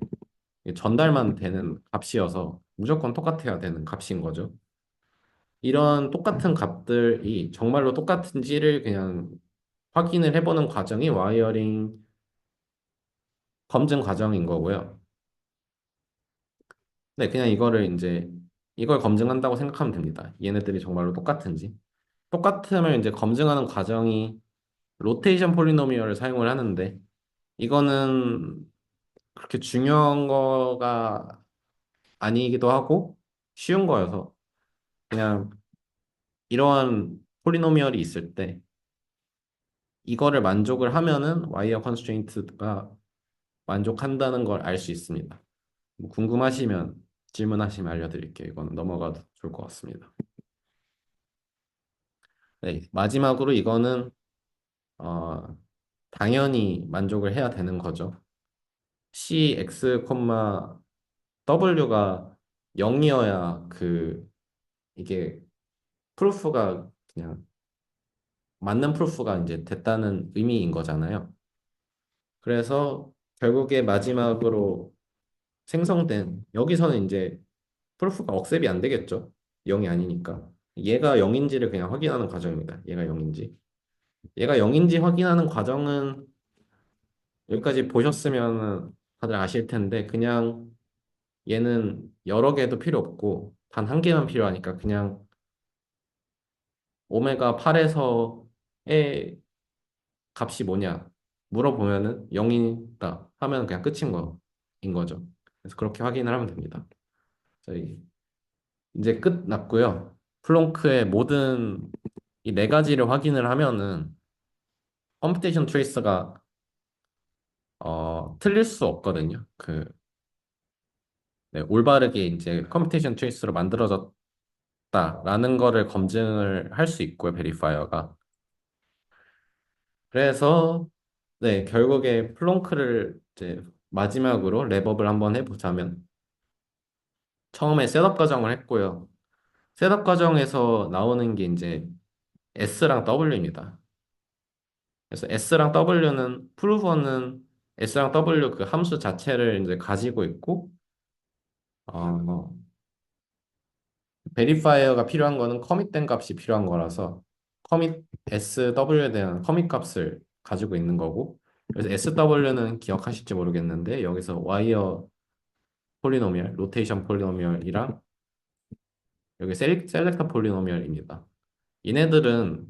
전달만 되는 값이어서 무조건 똑같아야 되는 값인 거죠. 이런 똑같은 값들이 정말로 똑같은지를 그냥 확인을 해보는 과정이 와이어링 검증 과정인 거고요. 네, 그냥 이걸 검증한다고 생각하면 됩니다. 얘네들이 정말로 똑같은지. 똑같음을 이제 검증하는 과정이 로테이션 폴리노미얼을 사용을 하는데 이거는 그렇게 중요한 거가 아니기도 하고 쉬운 거여서 그냥 이러한 폴리노미얼이 있을 때 이거를 만족을 하면은 와이어 컨스트레인트가 만족한다는 걸 알 수 있습니다. 뭐 궁금하시면 질문하시면 알려드릴게요. 이거는 넘어가도 좋을 것 같습니다. 네, 마지막으로 이거는 어, 당연히 만족을 해야 되는 거죠. cx, w가 0이어야 이게 프루프가 그냥 맞는 프루프가 이제 됐다는 의미인 거잖아요. 그래서 결국에 마지막으로 생성된 여기서는 이제 프루프가 억셉이 안 되겠죠. 0이 아니니까. 얘가 0인지를 그냥 확인하는 과정입니다. 얘가 0인지. 얘가 0인지 확인하는 과정은 여기까지 보셨으면 다들 아실 텐데 그냥 얘는 여러 개도 필요 없고 단 한 개만 필요하니까 그냥 오메가 8에서의 값이 뭐냐 물어보면은 0이다 하면 그냥 끝인 거인 거죠. 그래서 그렇게 확인을 하면 됩니다. 저희 이제 끝났고요. 플롱크의 모든 이 네 가지를 확인을 하면은 컴퓨테이션 트레이스가 틀릴 수 없거든요. 네, 올바르게 이제 컴퓨테이션 트레이스로 만들어졌다라는 거를 검증을 할 수 있고요, 베리파이어가. 그래서 네, 결국에 플롱크를 이제 마지막으로 랩업을 한번 해보자면 처음에 셋업 과정을 했고요. 셋업 과정에서 나오는 게 이제 S랑 W입니다. 그래서 S랑 W는 프루버는 S랑 W 그 함수 자체를 이제 가지고 있고 어, 베리파이어가 필요한 거는 커밋된 값이 필요한 거라서 커밋 SW에 대한 커밋 값을 가지고 있는 거고 그래서 SW는 기억하실지 모르겠는데 여기서 와이어 폴리노미얼, 로테이션 폴리노미얼이랑 여기 셀렉터 폴리노미얼입니다. 얘네들은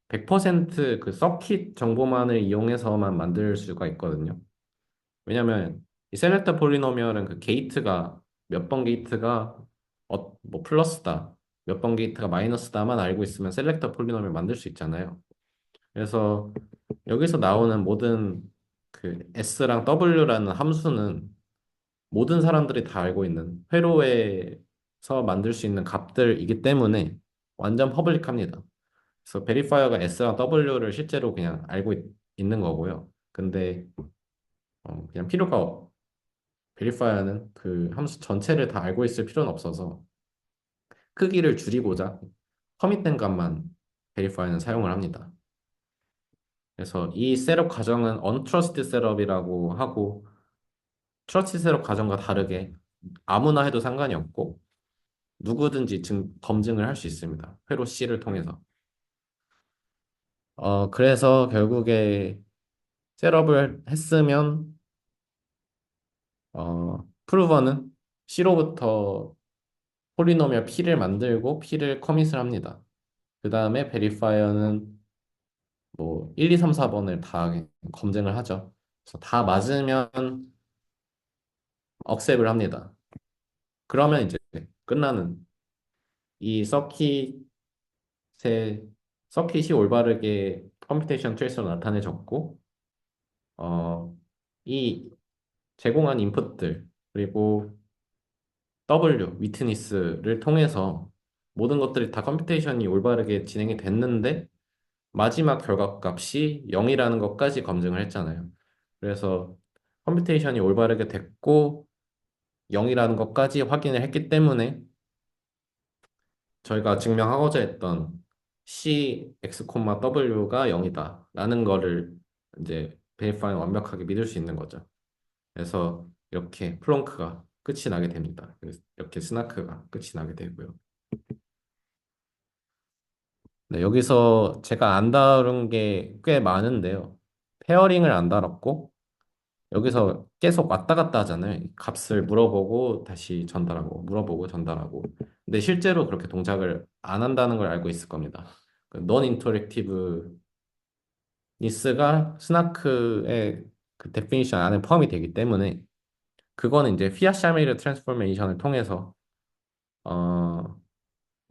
100%그 서킷 정보만을 이용해서만 만들 수가 있거든요. 왜냐면 이 셀렉터 폴리노미얼은 그 게이트가 몇 번 게이트가 뭐 플러스다, 몇 번 게이트가 마이너스다만 알고 있으면 셀렉터 폴리노미얼 만들 수 있잖아요. 그래서 여기서 나오는 모든 그 S랑 W라는 함수는 모든 사람들이 다 알고 있는 회로에서 만들 수 있는 값들이기 때문에 완전 퍼블릭합니다. 그래서 베리파이어가 S랑 W를 실제로 그냥 알고 있는 거고요. 근데 그냥 베리파이어는 그 함수 전체를 다 알고 있을 필요는 없어서 크기를 줄이고자 커밋된 값만 베리파이어는 사용을 합니다. 그래서 이 셋업 과정은 untrusted 셋업이라고 하고 트러스트 셋업 과정과 다르게 아무나 해도 상관이 없고 누구든지 검증을 할 수 있습니다. 회로 C를 통해서. 그래서 결국에 셋업을 했으면 프루버는 C로부터 폴리노미얼 P를 만들고 P를 커밋을 합니다. 그 다음에 베리파이어는 뭐 1, 2, 3, 4번을 다 검증을 하죠. 그래서 다 맞으면 억셉을 합니다. 그러면 이제 끝나는 이 서킷이 올바르게 컴퓨테이션 트레이스로 나타내졌고 이 제공한 인풋들 그리고 위트니스를 통해서 모든 것들이 다 컴퓨테이션이 올바르게 진행이 됐는데 마지막 결과값이 0이라는 것까지 검증을 했잖아요. 그래서 컴퓨테이션이 올바르게 됐고 0이라는 것까지 확인을 했기 때문에 저희가 증명하고자 했던 C, X, W가 0이다 라는 거를 이제 베리파이는 완벽하게 믿을 수 있는 거죠. 그래서 이렇게 플렁크가 끝이 나게 됩니다. 그래서 이렇게 스나크가 끝이 나게 되고요. 네, 여기서 제가 안 다룬 게 꽤 많은데요. 페어링을 안 다뤘고, 여기서 계속 왔다 갔다 하잖아요. 이 값을 물어보고 다시 전달하고, 물어보고 전달하고. 근데 실제로 그렇게 동작을 안 한다는 걸 알고 있을 겁니다. 그논 인터랙티브 니스가 스나크의 그 데피니션 안에 포함이 되기 때문에 그거는 이제 피아샤메이르 트랜스포메이션을 통해서 어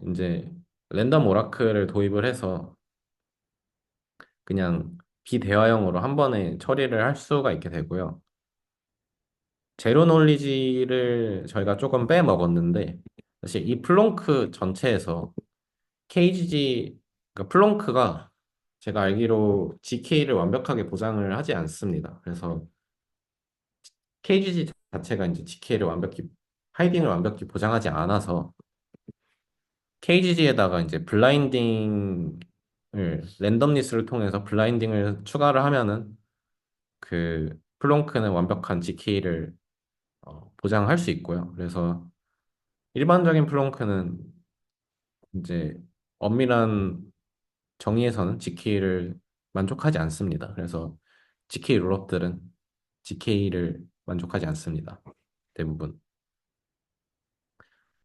이제 랜덤 오라클을 도입을 해서 그냥 비대화형으로 한 번에 처리를 할 수가 있게 되고요. 제로 놀리지를 저희가 조금 빼먹었는데 사실 이 플롱크 전체에서 KGG 그러니까 플롱크가 제가 알기로 GK를 완벽하게 보장을 하지 않습니다. 그래서 KGG 자체가 이제 GK를 완벽히 하이딩을 완벽히 보장하지 않아서 KGG에다가 이제 블라인딩을 랜덤리스를 통해서 블라인딩을 추가를 하면은 그 플롱크는 완벽한 GK를 보장할 수 있고요. 그래서 일반적인 플롱크는 이제 엄밀한 정의에서는 GK를 만족하지 않습니다. 그래서 GK 롤업들은 GK를 만족하지 않습니다. 대부분.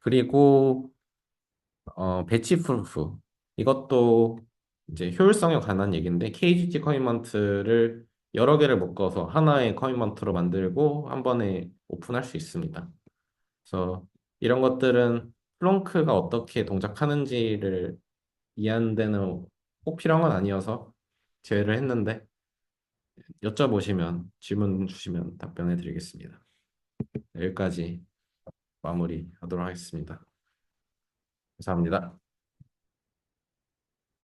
그리고 배치 프루프. 이것도 이제 효율성에 관한 얘기인데 KGG 커미먼트를 여러 개를 묶어서 하나의 커미먼트로 만들고 한 번에 오픈할 수 있습니다. 그래서 이런 것들은 플렁크가 어떻게 동작하는지를 이해하는 데는 꼭 필요한 건 아니어서 제외를 했는데 여쭤보시면 질문 주시면 답변해 드리겠습니다. 여기까지 마무리하도록 하겠습니다. 감사합니다.